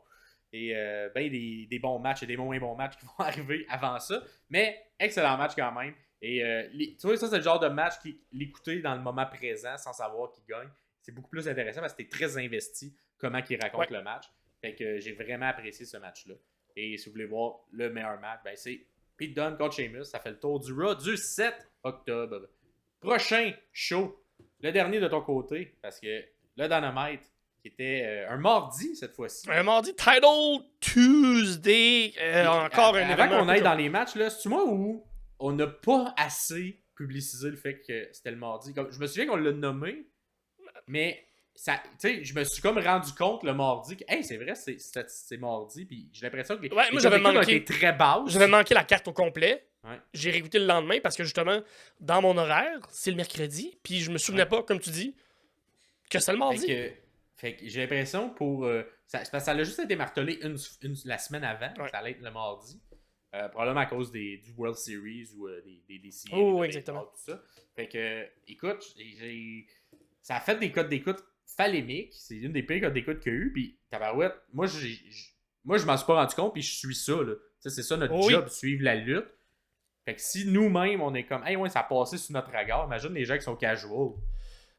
Et bien des bons matchs et des moins bons matchs qui vont arriver avant ça. Mais excellent match quand même. Et tu vois, ça, c'est le genre de match qui l'écouter dans le moment présent sans savoir qui gagne. C'est beaucoup plus intéressant parce que t'es très investi comment il raconte le match. Fait que j'ai vraiment apprécié ce match-là. Et si vous voulez voir le meilleur match, ben c'est Pete Dunne contre Sheamus. Ça fait le tour du Raw du 7 octobre. Prochain show. Le dernier de ton côté, parce que le Dynamite, qui était un mardi cette fois-ci. Un mardi, Title Tuesday. Encore un événement. Avant qu'on aille dans les matchs, là, c'est-tu moi où on n'a pas assez publicisé le fait que c'était le mardi? Comme, je me souviens qu'on l'a nommé, mais ça, je me suis comme rendu compte le mardi que hey, c'est vrai, c'est mardi, puis j'ai l'impression que les moi, codes j'avais d'écoute ont manqué. été très basses. J'avais manqué la carte au complet. Ouais. J'ai réécouté le lendemain parce que justement, dans mon horaire, c'est le mercredi. Puis je me souvenais pas, comme tu dis, que c'est le mardi. Fait que j'ai l'impression pour. Ça a juste été martelé la semaine avant. Ouais. Ça allait être le mardi. Probablement à cause du World Series ou des séries. Oh, exactement. Tout ça. Fait que, écoute, ça a fait des codes d'écoute phalémiques. C'est une des pires codes d'écoute qu'il y a eu. Puis, tabarouette, moi, je m'en suis pas rendu compte. Puis, je suis ça. Là. C'est ça notre job, suivre la lutte. Fait que si nous-mêmes, on est comme, hey, ouais, ça a passé sous notre regard, imagine les gens qui sont casual.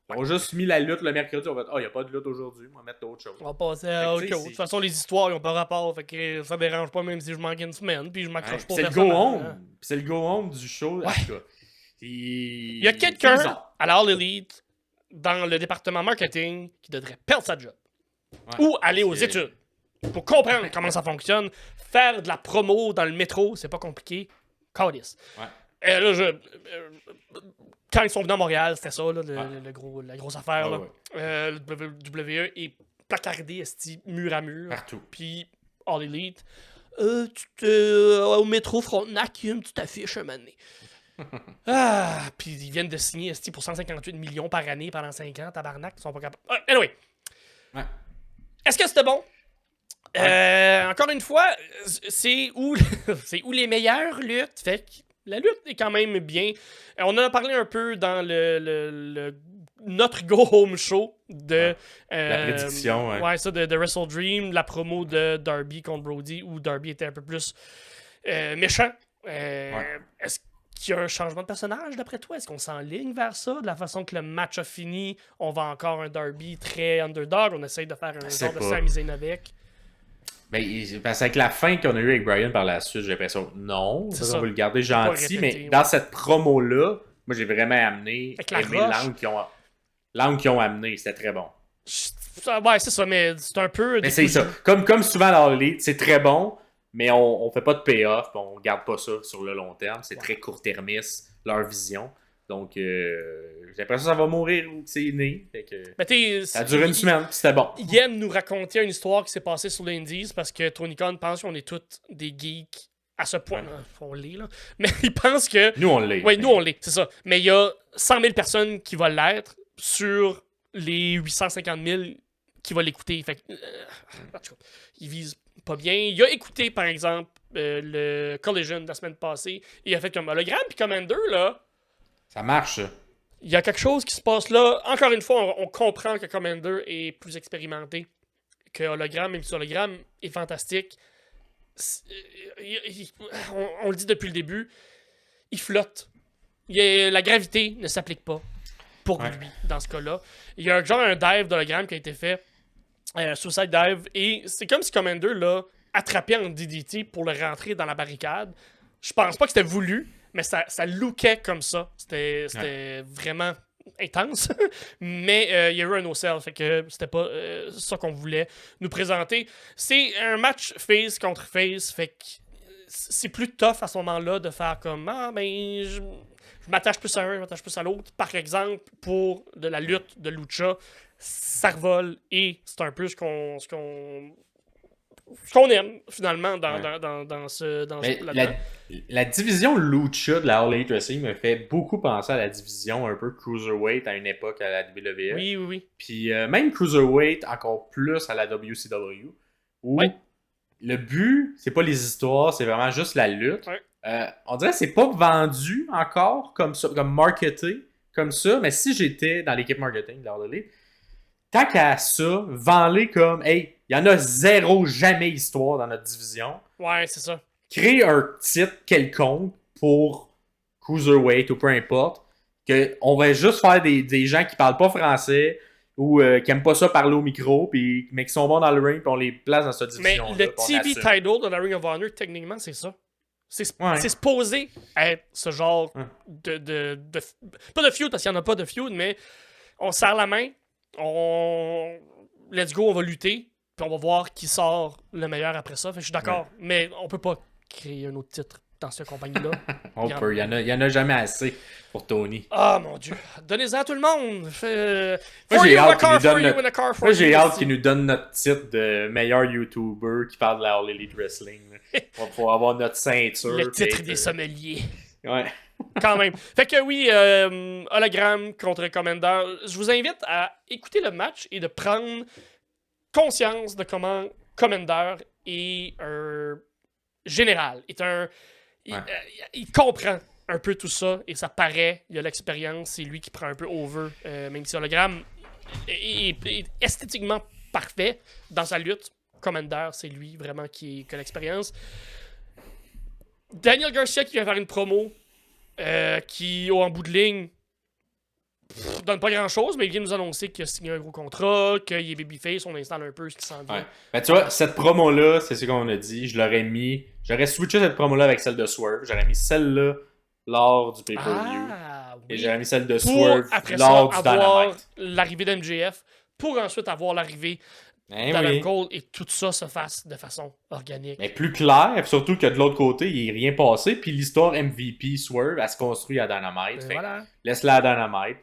On a juste mis la lutte le mercredi, on va dire, il n'y a pas de lutte aujourd'hui, on va mettre d'autres choses. On va passer à autre chose. De toute façon, les histoires, ils n'ont pas rapport. Fait que ça dérange pas, même si je manque une semaine. Puis je m'accroche pas. C'est le go home. C'est le go home du show. En tout cas. Il y a quelqu'un à l'All Elite dans le département marketing qui devrait perdre sa job. Ou aller aux études. Pour comprendre comment ça fonctionne. Faire de la promo dans le métro, c'est pas compliqué. Calice. Là, quand ils sont venus à Montréal, c'était ça, là, la grosse affaire. Là. Le WWE est placardé mur à mur. Partout. Puis All Elite. Au métro Frontenac, il y a une petite affiche un moment donné. Puis ils viennent de signer pour 158 millions par année pendant 5 ans, tabarnak, ils sont pas capables. Anyway. Est-ce que c'était bon? Encore une fois, c'est où les meilleures luttes. Fait que la lutte est quand même bien. On en a parlé un peu dans notre Go Home Show de la prédiction. de Wrestle Dream, la promo de Darby contre Brody, où Darby était un peu plus méchant. Est-ce qu'il y a un changement de personnage d'après toi? Est-ce qu'on s'enligne vers ça? De la façon que le match a fini, on va encore un Darby très underdog. On essaye de faire un genre de Sami Zayn avec. Parce qu'avec la fin qu'on a eue avec Brian par la suite, j'ai l'impression que non. On va le garder gentil, mais dans cette promo-là, moi j'ai vraiment aimé l'angle qu'ils ont amené. C'était très bon. Ouais, c'est ça, mais c'est un peu. Mais c'est ça. Comme souvent à l'Elite, c'est très bon, mais on fait pas de payoff, on garde pas ça sur le long terme. C'est très court-termiste, leur vision. Donc, j'ai l'impression que ça va mourir où c'est né. Fait que, ça a duré une semaine, c'était bon. Ils aiment nous raconter une histoire qui s'est passée sur l'Indies parce que Tony Khan pense qu'on est tous des geeks à ce point. On l'est, là. Mais il pense que. Nous, on l'est. Oui, nous, on l'est, c'est ça. Mais il y a 100 000 personnes qui vont l'être sur les 850 000 qui vont l'écouter. Fait que. En tout cas, ils visent pas bien. Il a écouté, par exemple, le Collision de la semaine passée. Il a fait comme Hologram, puis Commander, là. Ça marche, ça. Il y a quelque chose qui se passe là. Encore une fois, on comprend que Commander est plus expérimenté que Hologram, même si Hologram est fantastique. On le dit depuis le début, il flotte. La gravité ne s'applique pas pour lui dans ce cas-là. Il y a un dive d'Hologram qui a été fait, Suicide Dive, et c'est comme si Commander l'a attrapé en DDT pour le rentrer dans la barricade. Je pense pas que c'était voulu, mais ça lookait comme ça. C'était vraiment intense. Mais il y a eu un no-sell, fait que c'était pas ça qu'on voulait nous présenter. C'est un match face contre face, fait que c'est plus tough à ce moment-là de faire comme je m'attache plus à un, je m'attache plus à l'autre. Par exemple, pour de la lutte de lucha, ça revole et c'est un peu ce qu'on aime finalement dans ce là-dedans. La division Lucha de la All Elite Wrestling me fait beaucoup penser à la division un peu Cruiserweight à une époque à la WWE. Oui. Puis même Cruiserweight encore plus à la WCW. Où le but, c'est pas les histoires, c'est vraiment juste la lutte. On dirait que c'est pas vendu encore comme ça, comme marketé comme ça, mais si j'étais dans l'équipe marketing de la All Elite, tant qu'à ça, vends-les comme hey, il y en a zéro jamais histoire dans notre division. Ouais, c'est ça. Crée un titre quelconque pour Cruiserweight ou peu importe, qu'on va juste faire des gens qui parlent pas français ou qui aiment pas ça parler au micro, mais qui sont bons dans le ring, puis on les place dans cette division. Mais le TV title de la Ring of Honor, techniquement, c'est ça. C'est supposé être ce genre de pas de feud, parce qu'il n'y en a pas de feud, mais on serre la main, let's go, on va lutter, puis on va voir qui sort le meilleur après ça. Fait que je suis d'accord, mais on peut pas créer un autre titre dans cette compagnie-là. On peut, il y en a jamais assez pour Tony. Ah mon Dieu, donnez-en à tout le monde. Moi j'ai hâte qu'il nous donne notre titre de meilleur YouTuber qui parle de la All Elite Wrestling. On va pouvoir avoir notre ceinture. Le titre des sommeliers. Ouais. Quand même. Fait que oui, Hologram contre Commander. Je vous invite à écouter le match et de prendre conscience de comment Commander est un général. Il comprend un peu tout ça et ça paraît. Il a l'expérience. C'est lui qui prend un peu over. Même si Hologram est esthétiquement parfait dans sa lutte. Commander, c'est lui vraiment qui a l'expérience. Daniel Garcia qui vient faire une promo qui, en bout de ligne, donne pas grand-chose, mais il vient nous annoncer qu'il a signé un gros contrat, qu'il est babyface, on installe un peu ce qui s'en vient. Ben, tu vois, cette promo-là, c'est ce qu'on a dit, j'aurais switché cette promo-là avec celle de Swerve, j'aurais mis celle-là lors du pay-per-view, et j'aurais mis celle de Swerve lors du Dynamite. L'arrivée d'MJF, pour ensuite avoir l'arrivée d'Adam Cole et tout ça se fasse de façon organique. Mais plus clair, surtout que de l'autre côté, il n'est rien passé, puis l'histoire MVP Swerve, elle se construit à Dynamite. Laisse-la à Dynamite.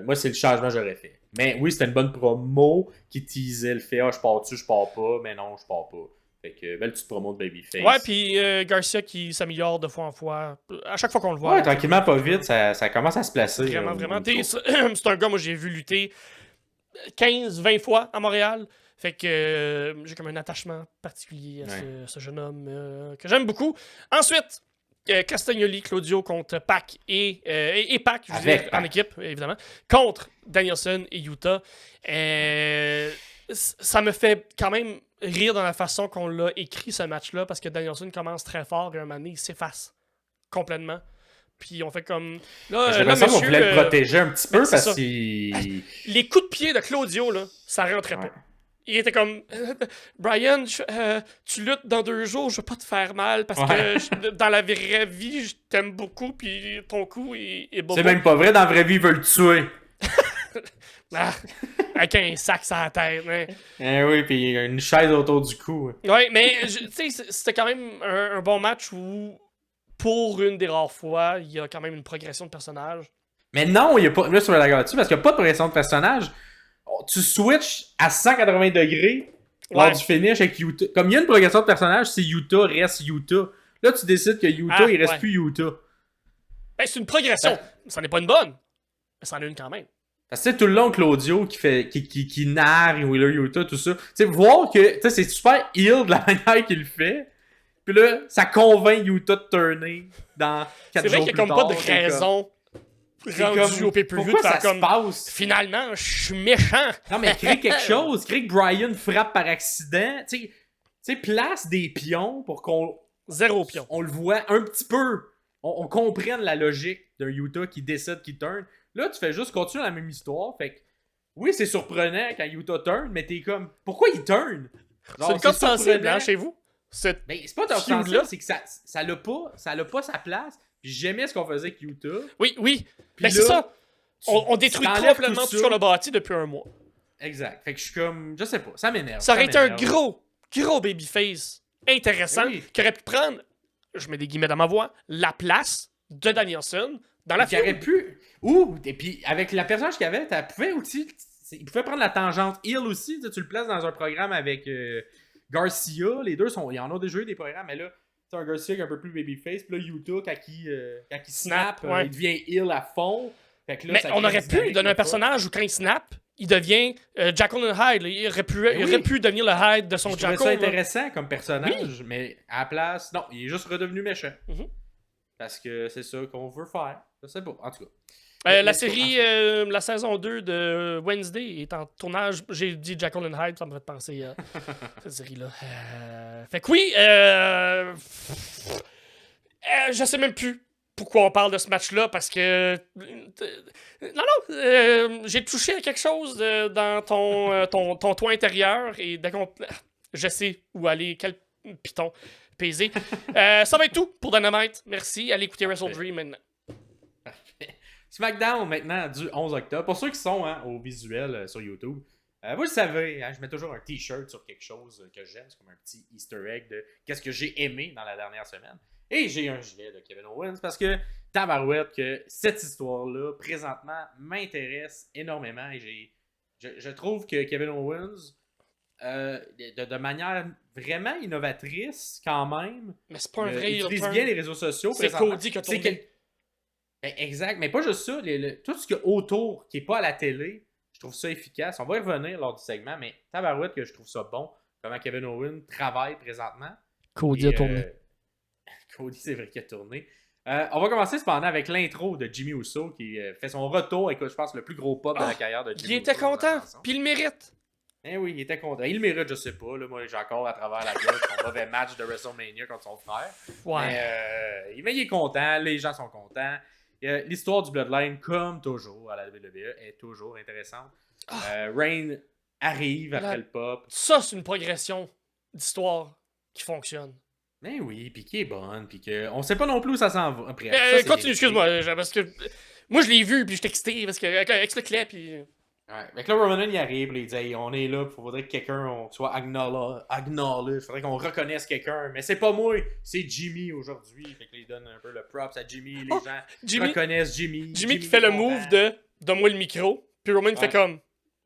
Moi, c'est le changement que j'aurais fait. Mais oui, c'était une bonne promo qui teasait le fait je pars dessus, je pars pas, mais non, je pars pas. Fait que belle petite promo de Babyface. Ouais, puis Garcia qui s'améliore de fois en fois. À chaque fois qu'on le voit. Ouais, tranquillement, pas vite, ça commence à se placer. Vraiment. C'est un gars, moi, j'ai vu lutter 15-20 fois à Montréal. Fait que j'ai comme un attachement particulier à ce jeune homme que j'aime beaucoup. Ensuite, Castagnoli, Claudio contre Pac et Pac, je veux dire, en équipe, évidemment, contre Danielson et Yuta. Ça me fait quand même rire dans la façon qu'on l'a écrit ce match-là, parce que Danielson commence très fort et un moment donné, il s'efface complètement. Puis on fait comme... J'ai l'impression qu'on voulait le protéger un petit peu parce que... Les coups de pied de Claudio, là, ça rentrait pas. Il était comme Brian, tu luttes dans 2 jours, je veux pas te faire mal parce que dans la vraie vie, je t'aime beaucoup, puis ton coup est beau. C'est même pas vrai, dans la vraie vie, il veut le tuer. Avec un sac sur la tête. Oui, puis une chaise autour du cou. Ouais, mais tu sais, c'était quand même un bon match où, pour une des rares fois, il y a quand même une progression de personnage. Mais non, il y a pas. Là, sur la là-dessus, parce qu'il n'y a pas de progression de personnage. Tu switches à 180 degrés lors du finish avec Yuta. Comme il y a une progression de personnage, c'est Yuta reste Yuta. Là, tu décides que Yuta, il reste plus Yuta. Ben, c'est une progression. Ça n'est pas une bonne, mais ça en est une quand même. Parce que tout le long, Claudio qui narre Wheeler Yuta, tout ça. Tu sais, voir que c'est super heal de la manière qu'il le fait. Puis là, ça convainc Yuta de turner dans 4 jours plus tard. C'est vrai qu'il n'y a comme pas de raison rendue au pay-per-view de faire comme... passe? Finalement, je suis méchant. Non, mais crée quelque chose. Crée que Brian frappe par accident. Tu sais, place des pions pour qu'on... Zéro pion. On le voit un petit peu. On comprenne la logique d'un Yuta qui décide qu'il turn. Là, tu fais juste continuer la même histoire. Fait que, oui, c'est surprenant quand Yuta turn, mais t'es comme, pourquoi il turn? C'est une corde sensible, hein, chez vous? Mais c'est pas ton sensible, c'est que ça l'a pas sa place. Puis j'aimais ce qu'on faisait avec Yuta. Oui. Puis c'est ça. On détruit complètement tout ce qu'on a bâti depuis un mois. Exact. Fait que je suis comme, je sais pas, ça m'énerve. Ça aurait été un gros babyface intéressant qui aurait pu prendre, je mets des guillemets dans ma voix, la place de Danielson dans la feud. Qui aurait pu... et puis avec la personnage qu'il y avait, il pouvait prendre la tangente heel aussi. Tu le places dans un programme avec Garcia. Les deux, ils en ont déjà eu des programmes, mais là, c'est un Garcia qui est un peu plus babyface. Puis là, Yuta, quand il snap, il devient heel à fond. Fait que là, mais on aurait pu lui donner un personnage où quand il snap, il devient Jekyll and Hyde. Il aurait pu devenir le Hyde de son Jekyll. C'est intéressant comme personnage, mais à la place, non, il est juste redevenu méchant. Parce que c'est ça qu'on veut faire. Je sais pas, en tout cas. La série, la saison 2 de Wednesday est en tournage. J'ai dit Jekyll and Hyde, ça me fait penser à cette série-là. Fait que oui, je sais même plus pourquoi on parle de ce match-là, parce que... Non, j'ai touché à quelque chose dans ton toit intérieur, et je sais où aller, quel piton peser. Ça va être tout pour Dynamite. Merci, allez écouter Wrestle Dream maintenant. SmackDown maintenant du 11 octobre. Pour ceux qui sont au visuel sur YouTube, vous le savez, je mets toujours un t-shirt sur quelque chose que j'aime. C'est comme un petit easter egg de qu'est-ce que j'ai aimé dans la dernière semaine. Et j'ai un gilet de Kevin Owens parce que tabarouette que cette histoire-là, présentement, m'intéresse énormément. Et je trouve que Kevin Owens, de manière vraiment innovatrice quand même, mais c'est pas un vrai utilise bien les réseaux sociaux. C'est Cody qui a tourné. Ben, exact, mais pas juste ça. Tout ce qu'il y a autour qui n'est pas à la télé, je trouve ça efficace. On va y revenir lors du segment, mais tabarouette que je trouve ça bon, comment Kevin Owens travaille présentement. Cody a tourné. Cody, c'est vrai qu'il a tourné. On va commencer cependant avec l'intro de Jimmy Uso qui fait son retour, écoute, je pense, le plus gros pop de la carrière de Jimmy Uso. Il était content, puis il le mérite. Eh oui, il était content. Il le mérite, je sais pas. Là, moi, j'ai encore à travers la gueule son mauvais match de WrestleMania contre son frère. Ouais. Mais il est content, les gens sont contents. L'histoire du Bloodline, comme toujours à la WWE, est toujours intéressante. Reign arrive après le pop. Ça, c'est une progression d'histoire qui fonctionne. Ben oui, puis qui est bonne, puis on sait pas non plus où ça s'en va. Après, continue, excuse-moi, parce que moi je l'ai vu, puis je t'ai excité, parce que explique-le, puis... Ouais, mais là, Roman il arrive, il dit hey, on est là, il faudrait que quelqu'un soit acknowledge, il faudrait qu'on reconnaisse quelqu'un, mais c'est pas moi, c'est Jimmy aujourd'hui. Fait que là, il donne un peu le props à Jimmy, les gens reconnaissent Jimmy. Jimmy qui fait le move de donne-moi le micro, puis Roman fait comme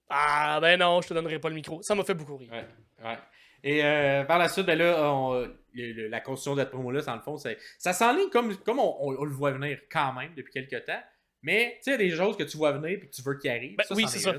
ah ben non, je te donnerai pas le micro. Ça m'a fait beaucoup rire. Ouais. Et par la suite, ben là, la construction de cette promo-là, dans le fond, ça s'enligne comme on le voit venir quand même depuis quelques temps. Mais, tu sais, il y a des choses que tu vois venir et que tu veux qu'il arrive. Ben, oui, c'est ça.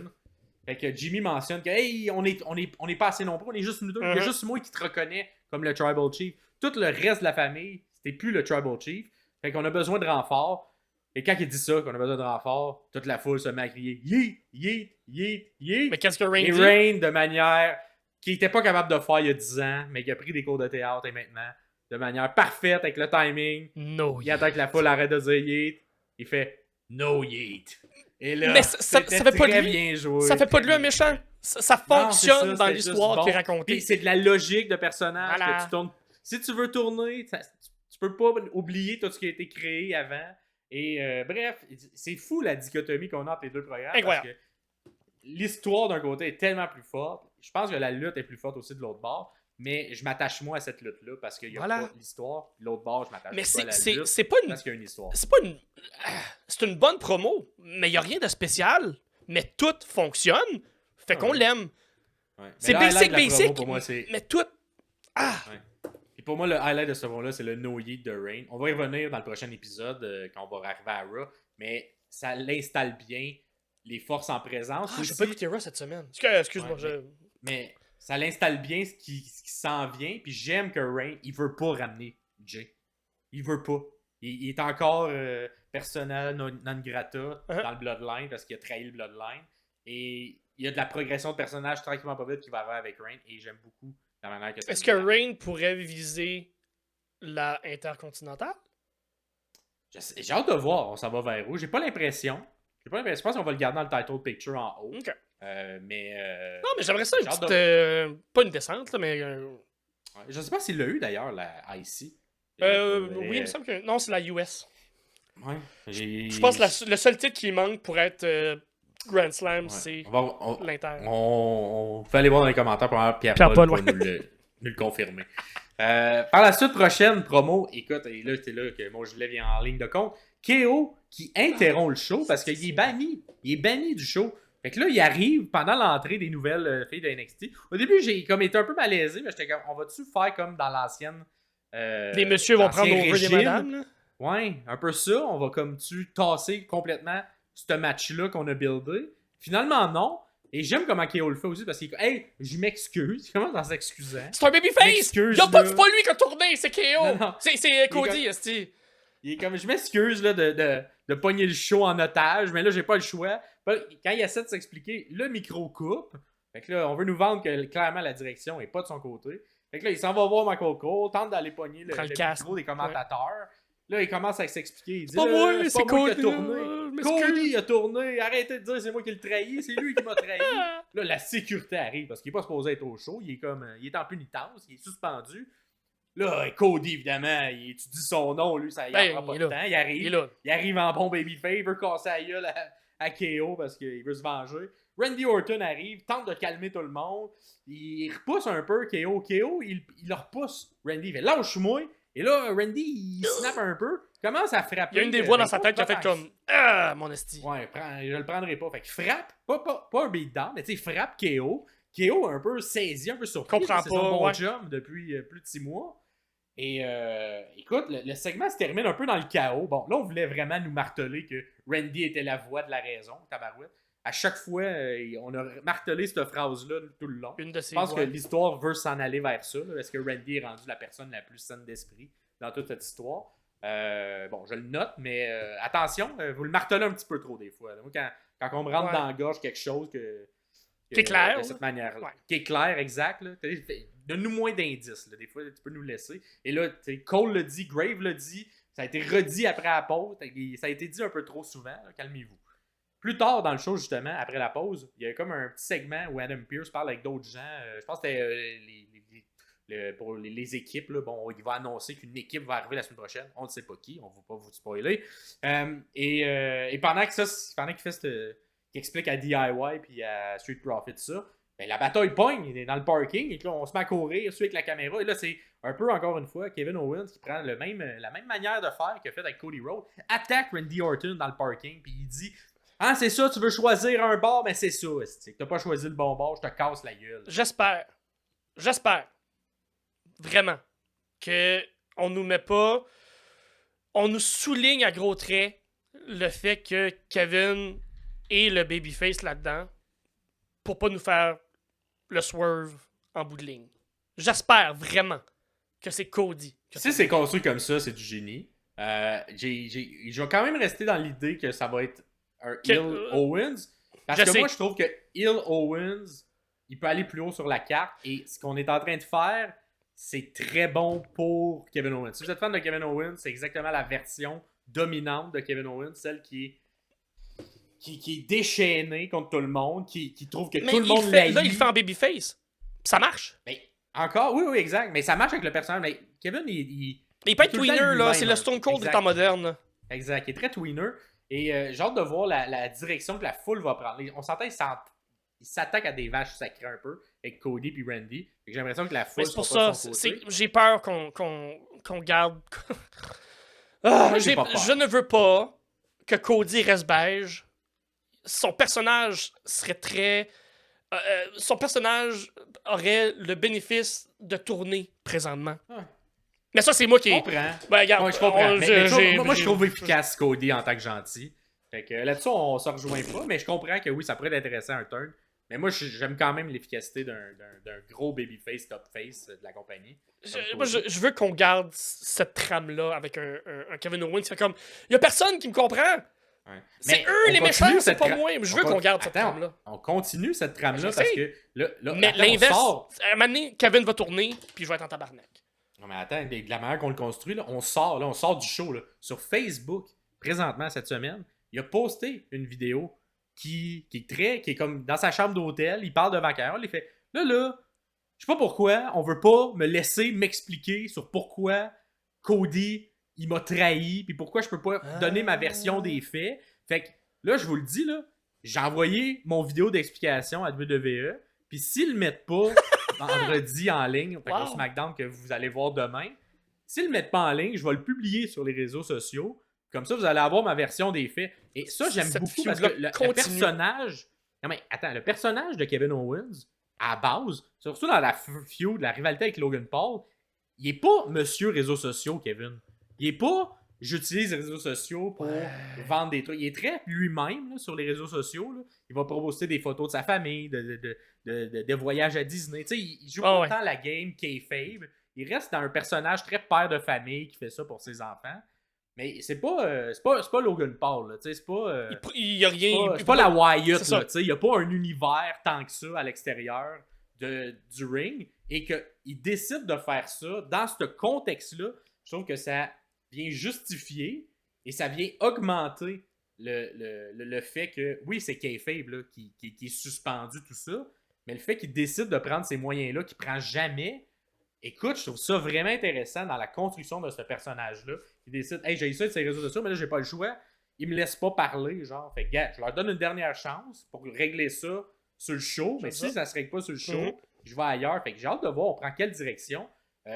Fait que Jimmy mentionne que, hey, on est pas assez nombreux, on est juste nous deux. Il y a juste moi qui te reconnais comme le Tribal Chief. Tout le reste de la famille, c'était plus le Tribal Chief. Fait qu'on a besoin de renfort. Et quand il dit ça, qu'on a besoin de renfort, toute la foule se met à crier yeet, yeet, yeet, yeet. Mais qu'est-ce que Reign dit? Et Reign, de manière qu'il était pas capable de faire il y a 10 ans, mais qui a pris des cours de théâtre et maintenant, de manière parfaite avec le timing. Il attend que la foule arrête de dire yeet. Il fait no yeet. Et là, mais ça fait pas de lui. Bien joué, ça fait pas de lui un méchant. Ça fonctionne dans l'histoire qui est racontée. Puis c'est de la logique de personnage que tu tournes. Si tu veux tourner, tu peux pas oublier tout ce qui a été créé avant. Et bref, c'est fou la dichotomie qu'on a entre les deux programmes. Incroyable. Parce que l'histoire d'un côté est tellement plus forte. Je pense que la lutte est plus forte aussi de l'autre bord. Mais je m'attache moins à cette lutte-là parce qu'il y a pas l'histoire. L'autre bord, je m'attache pas à la lutte parce qu'il y a une histoire. C'est une bonne promo, mais il n'y a rien de spécial. Mais tout fonctionne, fait qu'on l'aime. Ouais. C'est basic, moi, mais tout... Ouais. Et pour moi, le highlight de ce moment-là, c'est le no yeet de Reign. On va y revenir dans le prochain épisode quand on va arriver à Raw, mais ça l'installe bien les forces en présence. Ah, j'ai aussi. pas écouté Raw cette semaine. Excuse-moi, Ouais, mais ça l'installe bien ce qui s'en vient. Puis j'aime que Reigns, il veut pas ramener Jay. Il veut pas. Il est encore persona non grata dans le Bloodline parce qu'il a trahi le Bloodline. Et il y a de la progression de personnage tranquillement pas vite qui va avoir avec Reigns. Et j'aime beaucoup la manière que ça Est-ce que Reigns pourrait viser la Intercontinentale? J'ai hâte de voir. On s'en va vers où. J'ai pas l'impression. Je pense qu'on va le garder dans le title picture en haut. Ok. Mais. Non, mais j'aimerais ça une j'ai hâte petite. Pas une descente, là, mais. Ouais, je sais pas s'il l'a eu d'ailleurs, la IC. Oui, il me semble que. Non, c'est la US. Ouais. Je pense que le seul titre qui manque pour être Grand Slam, Ouais. c'est l'Inter. On peut aller voir dans les commentaires pour voir Pierre-Paul, pour nous le confirmer. Par la suite, prochaine promo, écoute, et là, c'est là que mon gilet vient en ligne de compte. KO qui interrompt le show parce qu'il est banni. Il est banni du show. Fait que là, il arrive pendant l'entrée des nouvelles filles de NXT. Au début, j'ai comme été un peu malaisé, mais j'étais comme, on va-tu faire comme dans l'ancienne. Les messieurs vont prendre over des madames, là? Ouais, un peu ça. On va comme tu tasser complètement ce match-là qu'on a buildé. Finalement, non. Et j'aime comment KO le fait aussi parce qu'il est hey, je m'excuse. Il commence en s'excusant. C'est un babyface! C'est pas lui qui a tourné, c'est KO! C'est Cody, esti. Il est comme, je m'excuse là, de pogner le show en otage, mais là, j'ai pas le choix. Quand il essaie de s'expliquer, le micro coupe. Fait que là, on veut nous vendre que clairement la direction est pas de son côté. Fait que là, il s'en va voir Michael Cole, tente d'aller pogner le micro des commentateurs. Ouais. Là, il commence à s'expliquer. Il dit, pas moi, c'est pas moi qui a Cody, tourné. Cody a tourné. Arrêtez de dire c'est moi qui le trahi. C'est lui qui m'a trahi. Là, la sécurité arrive parce qu'il est pas supposé être au show. Il est en punitence. Il est suspendu. Là, Cody, évidemment, tu dis son nom, lui, ça y prend pas de temps. Il arrive en bon babyface, il veut casser la gueule à KO parce qu'il veut se venger. Randy Orton arrive, tente de calmer tout le monde. Il repousse un peu KO. KO, il le repousse. Randy fait lâche-moi. Et là, Randy, il snap un peu, commence à frapper. Il y a une des voix dans sa tête qui a fait comme ah, mon esti. Ouais, je le prendrai pas. Fait que frappe, pas un beatdown, mais tu sais, frappe KO. KO un peu saisi, un peu surpris. Comprends c'est pas. Son bon jump depuis plus de 6 mois. Et écoute, le segment se termine un peu dans le chaos. Bon, là, on voulait vraiment nous marteler que Randy était la voix de la raison, tabarouette. À chaque fois, on a martelé cette phrase-là tout le long. Une de ces Je pense que l'histoire veut s'en aller vers ça. Est-ce que Randy est rendu la personne la plus saine d'esprit dans toute cette histoire? Bon, je le note, mais attention, vous le martelez un petit peu trop des fois. Moi, quand on me rentre dans la gorge quelque chose qui est clair. De cette manière-là. Qui est clair, exact. Donne-nous moins d'indices. Des fois, tu peux nous laisser. Et là, Cole l'a dit, Grave l'a dit, ça a été redit après la pause. Ça a été dit un peu trop souvent. Calmez-vous. Plus tard dans le show, justement, après la pause, il y a comme un petit segment où Adam Pearce parle avec d'autres gens. Je pense que c'était pour les équipes. Là, bon, il va annoncer qu'une équipe va arriver la semaine prochaine. On ne sait pas qui, on ne va pas vous spoiler. Et pendant qu'il fait qu'il explique à DIY puis à Street Profit ça, ben, la bataille pogne, il est dans le parking, et là, on se met à courir, suit avec la caméra, et là, c'est un peu, encore une fois, Kevin Owens qui prend la même manière de faire qu'il a fait avec Cody Rhodes, attaque Randy Orton dans le parking, puis il dit « Ah, c'est ça, tu veux choisir un bar, mais c'est ça, t'as pas choisi le bon bar, je te casse la gueule. » J'espère, vraiment, que on nous met pas, on nous souligne à gros traits le fait que Kevin est le babyface là-dedans, pour pas nous faire le swerve en bout de ligne. J'espère vraiment que c'est Cody. Si c'est construit comme ça, c'est du génie. Je vais quand même rester dans l'idée que ça va être un Hill Owens. Parce que moi, je trouve que Hill Owens, il peut aller plus haut sur la carte. Et ce qu'on est en train de faire, c'est très bon pour Kevin Owens. Si vous êtes fan de Kevin Owens, c'est exactement la version dominante de Kevin Owens, celle qui est déchaîné contre tout le monde, qui trouve que tout le monde l'haït. Là, il fait en babyface. Ça marche. Mais, encore, oui, exact. Mais ça marche avec le personnage. Mais Kevin, il peut être tweener, là. C'est le Stone Cold du temps moderne. Exact. Il est très tweener. Et j'ai hâte de voir la direction que la foule va prendre. On s'entend, il s'attaque à des vaches sacrées un peu, avec Cody et Randy. J'ai l'impression que la foule. C'est pour ça. J'ai peur qu'on garde. Je ne veux pas que Cody reste beige. Son personnage serait très... son personnage aurait le bénéfice de tourner présentement. Mais ça, c'est moi qui... Je comprends. Ben, regarde, je comprends. Moi, je trouve efficace Cody en tant que gentil. Fait que là-dessus, on se rejoint pas, mais je comprends que oui, ça pourrait être intéressant un turn. Mais moi, j'aime quand même l'efficacité d'un gros babyface, top face de la compagnie. Moi, je veux qu'on garde cette trame-là avec un Kevin Owens qui fait comme. Y a personne qui me comprend! Ouais. C'est Mais eux on les continue méchants, c'est cette pas tra- moi! Je on veux con- qu'on garde cette Attends, trame-là. on continue cette trame-là Je parce sais. que là, Mais attends, on l'inverse, sort. à un moment donné, Kevin va tourner, puis je vais être en tabarnak. Non, mais attends, de la manière qu'on le construit, là, on sort du show. Là. Sur Facebook, présentement, cette semaine, il a posté une vidéo qui est comme dans sa chambre d'hôtel. Il parle devant Carole. Il fait là, je sais pas pourquoi, on veut pas me laisser m'expliquer sur pourquoi Cody, il m'a trahi, puis pourquoi je peux pas donner ma version des faits. Fait que là, je vous le dis, là, j'ai envoyé mon vidéo d'explication à WWE, puis s'ils le mettent pas vendredi en ligne, fait Wow. que SmackDown que vous allez voir demain, s'ils le mettent pas en ligne, je vais le publier sur les réseaux sociaux. Comme ça, vous allez avoir ma version des faits. Et ça, j'aime Cette beaucoup parce que feud-là le continue. personnage... Non mais attends, le personnage de Kevin Owens, à la base, surtout dans la feud, la rivalité avec Logan Paul, il est pas monsieur réseaux sociaux, Kevin. Il est pas j'utilise les réseaux sociaux pour vendre des trucs. Il est très lui-même là, sur les réseaux sociaux. Là. Il va poster des photos de sa famille, de voyages à Disney. Tu sais, il joue pas tant la game kayfabe. Il reste dans un personnage très père de famille qui fait ça pour ses enfants. Mais c'est pas Logan Paul. Là, c'est pas. Il y a rien. C'est pas la Wyatt. Là, il n'y a pas un univers tant que ça à l'extérieur du ring. Et qu'il décide de faire ça dans ce contexte-là. Je trouve que ça vient justifier et ça vient augmenter le fait que, oui, c'est kayfabe là, qui est suspendu, tout ça, mais le fait qu'il décide de prendre ces moyens-là qu'il prend jamais, écoute, je trouve ça vraiment intéressant dans la construction de ce personnage-là. Il décide, hey, j'ai ça de ses réseaux sociaux, mais là, j'ai pas le choix. Il me laisse pas parler, genre. Fait que, gars, je leur donne une dernière chance pour régler ça sur le show, mais si ça se règle pas sur le show, je vais ailleurs. Fait que j'ai hâte de voir, on prend quelle direction.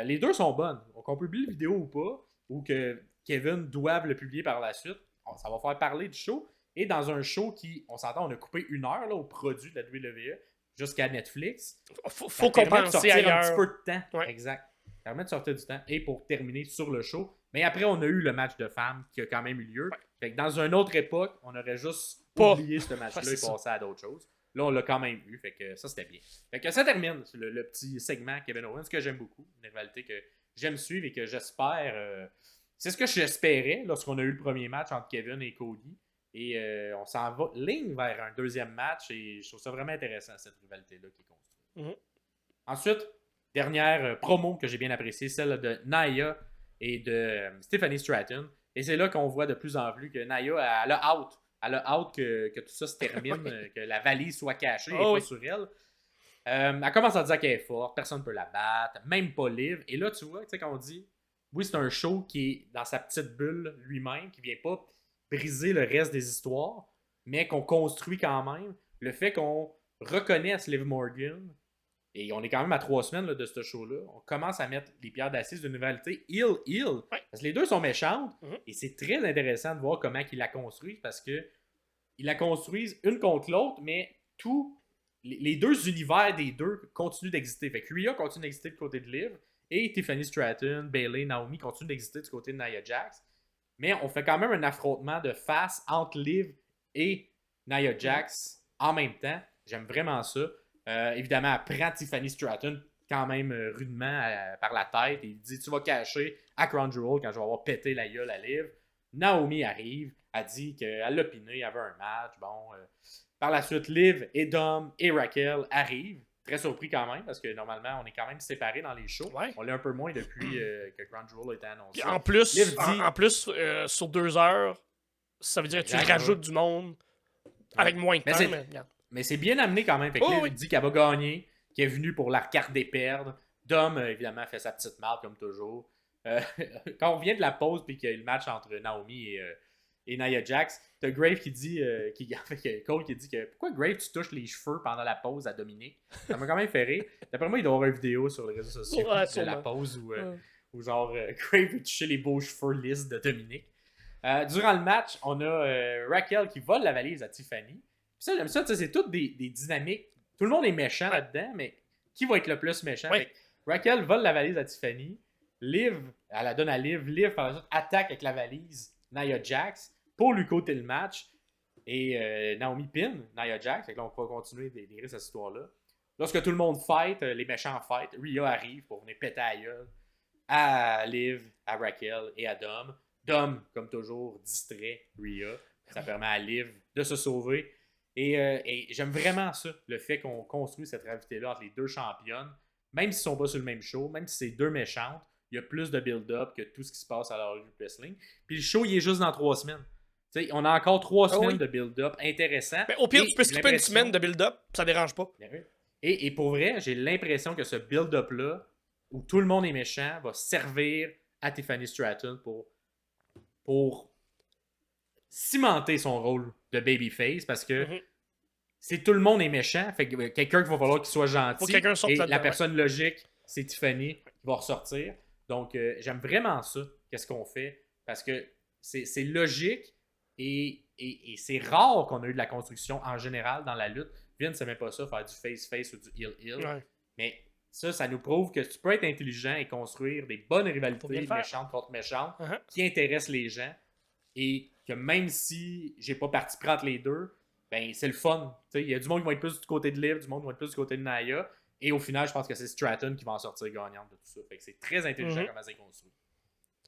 Les deux sont bonnes. Donc, on publie la vidéo ou pas, ou que Kevin doive le publier par la suite. Ça va faire parler du show. Et dans un show qui, on s'entend, on a coupé 1 heure là, au produit de la WWE jusqu'à Netflix. Faut compenser ailleurs. Un petit peu de temps. Ouais. Exact. Ça permet de sortir du temps. Et pour terminer sur le show. Mais après, on a eu le match de femmes qui a quand même eu lieu. Ouais. Fait que dans une autre époque, on aurait juste oublié ce match-là et passé à d'autres choses. Là, on l'a quand même vu. Fait que ça, c'était bien. Fait que ça termine le petit segment Kevin Owens que j'aime beaucoup. Une rivalité que j'aime suivre et que j'espère... c'est ce que j'espérais lorsqu'on a eu le premier match entre Kevin et Cody. Et on s'en va ligne vers un deuxième match. Et je trouve ça vraiment intéressant, cette rivalité-là qui est construite. Ensuite, dernière promo que j'ai bien appréciée, celle de Nia et de Stephanie Stratton. Et c'est là qu'on voit de plus en plus que Nia, elle a hâte. Elle a hâte que tout ça se termine, que la valise soit cachée et pas sur elle. Elle commence à dire qu'elle est forte, personne ne peut la battre, même pas Liv. Et là, tu vois, tu sais, quand on dit, oui, c'est un show qui est dans sa petite bulle lui-même, qui vient pas briser le reste des histoires, mais qu'on construit quand même. Le fait qu'on reconnaisse Liv Morgan, et on est quand même à 3 semaines là, de ce show-là, on commence à mettre les pierres d'assises d'une rivalité heel. Ouais. Parce que les deux sont méchantes, et c'est très intéressant de voir comment ils la construisent, parce que ils la construisent une contre l'autre, mais les deux univers des deux continuent d'exister. Fait que Rhea continue d'exister du côté de Liv, et Tiffany Stratton, Bayley, Naomi continuent d'exister du côté de Nia Jax. Mais on fait quand même un affrontement de face entre Liv et Nia Jax en même temps. J'aime vraiment ça. Évidemment, elle prend Tiffany Stratton quand même rudement par la tête et il dit tu vas cacher à Crown Jewel quand je vais avoir pété la gueule à Liv. Naomi arrive, elle dit qu'elle l'a piné, il y avait un match. Bon, par la suite, Liv et Dom et Raquel arrivent. Très surpris quand même parce que normalement, on est quand même séparés dans les shows. Ouais. On l'est un peu moins depuis que Crown Jewel a été annoncé. En plus, sur 2 heures, ça veut dire que tu rajoutes du monde avec moins de temps. Mais c'est bien amené quand même. Fait que Liv dit qu'elle va gagner, qu'elle est venue pour la regarder perdre. Dom, évidemment, fait sa petite marde comme toujours. Quand on vient de la pause et qu'il y a eu le match entre Naomi et Nia Jax, t'as Grave qui dit, Cole qui dit que pourquoi Grave tu touches les cheveux pendant la pause à Dominique? Ça m'a quand même fait rire. D'après moi, il doit y avoir une vidéo sur les réseaux sociaux de la pause où genre Grave veut toucher les beaux cheveux lisses de Dominique. Durant le match, on a Raquel qui vole la valise à Tiffany. Puis ça, j'aime ça, c'est toutes des dynamiques. Tout le monde est méchant là-dedans, mais qui va être le plus méchant? Fait Raquel vole la valise à Tiffany. Liv, elle la donne à Liv. Liv, par la suite, attaque avec la valise Nia Jax pour lui coter le match. et Naomi pin Nia Jax. Fait que là, on va continuer d'écrire cette histoire-là. Lorsque tout le monde fight, les méchants fight, Rhea arrive pour venir péter à la gueule à Liv, à Raquel et à Dom. Dom, comme toujours, distrait Rhea. Ça permet à Liv de se sauver. Et j'aime vraiment ça, le fait qu'on construit cette rivalité-là entre les deux championnes. Même s'ils ne sont pas sur le même show, même si c'est deux méchantes, il y a plus de build-up que tout ce qui se passe à la wrestling. Puis le show, il est juste dans 3 semaines. T'sais, on a encore 3 semaines de build-up intéressant. Mais au pire, tu peux skipper une semaine de build-up, ça dérange pas. Et pour vrai, j'ai l'impression que ce build-up-là, où tout le monde est méchant, va servir à Tiffany Stratton pour cimenter son rôle de babyface, parce que c'est tout le monde est méchant, fait que quelqu'un qu'il va falloir qu'il soit gentil. Faut quelqu'un sorte et là-dedans, la personne logique, c'est Tiffany qui va ressortir. Donc, j'aime vraiment ça, qu'est-ce qu'on fait, parce que c'est logique et c'est rare qu'on a eu de la construction en général dans la lutte. Vince n'aimait pas ça, faire du face-face ou du heel-heel. Ouais. Mais ça nous prouve que tu peux être intelligent et construire des bonnes rivalités méchantes contre méchantes qui intéressent les gens. Et que même si j'ai pas parti pris entre les deux, ben c'est le fun. Il y a du monde qui va être plus du côté de Liv, du monde qui va être plus du côté de Nia. Et au final, je pense que c'est Stratton qui va en sortir gagnante de tout ça. Fait que c'est très intelligent comment c'est construit.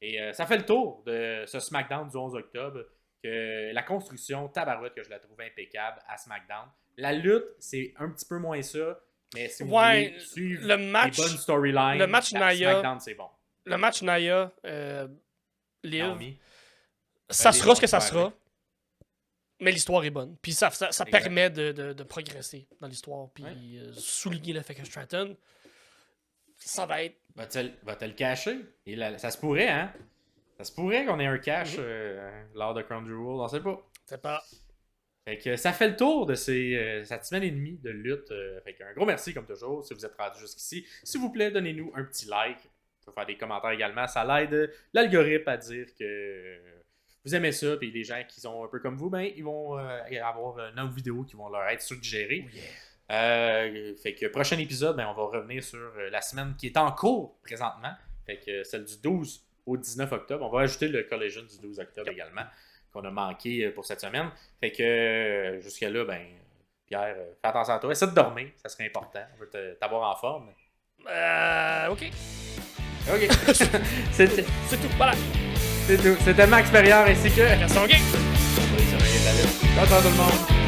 Et ça fait le tour de ce SmackDown du 11 octobre. Que la construction, tabarouette, que je la trouve impeccable à SmackDown. La lutte, c'est un petit peu moins ça. Mais si vous voulez suivre les bonnes storylines, le match SmackDown, c'est bon. Le match Nia, Liv, Naomi. Ça sera ce que ça sera. Mais l'histoire est bonne. Puis ça permet de progresser dans l'histoire. Puis souligner le fait que Stratton, ça va être... Va-t-elle le cacher? Ça se pourrait, hein? Ça se pourrait qu'on ait un cash lors de Crown Jewel, on sait pas. C'est pas... Fait que ça fait le tour de cette semaine et demie de lutte. Fait qu'un gros merci comme toujours si vous êtes rendu jusqu'ici. S'il vous plaît, donnez-nous un petit like. Vous pouvez faire des commentaires également. Ça l'aide l'algorithme à dire que vous aimez ça. Puis les gens qui sont un peu comme vous, ben ils vont avoir nos vidéos qui vont leur être suggérées. Oh yeah. Fait que prochain épisode, ben, on va revenir sur la semaine qui est en cours présentement. Fait que celle du 12 au 19 octobre. On va ajouter le Collision du 12 octobre également, qu'on a manqué pour cette semaine. Fait que jusqu'à là, ben, Pierre, fais attention à toi. Essaie de dormir, ça serait important. On veut t'avoir en forme. OK. C'est tout, voilà. C'est tout. C'était Max Perriard ainsi que... Restons gays. Ciao tout le monde.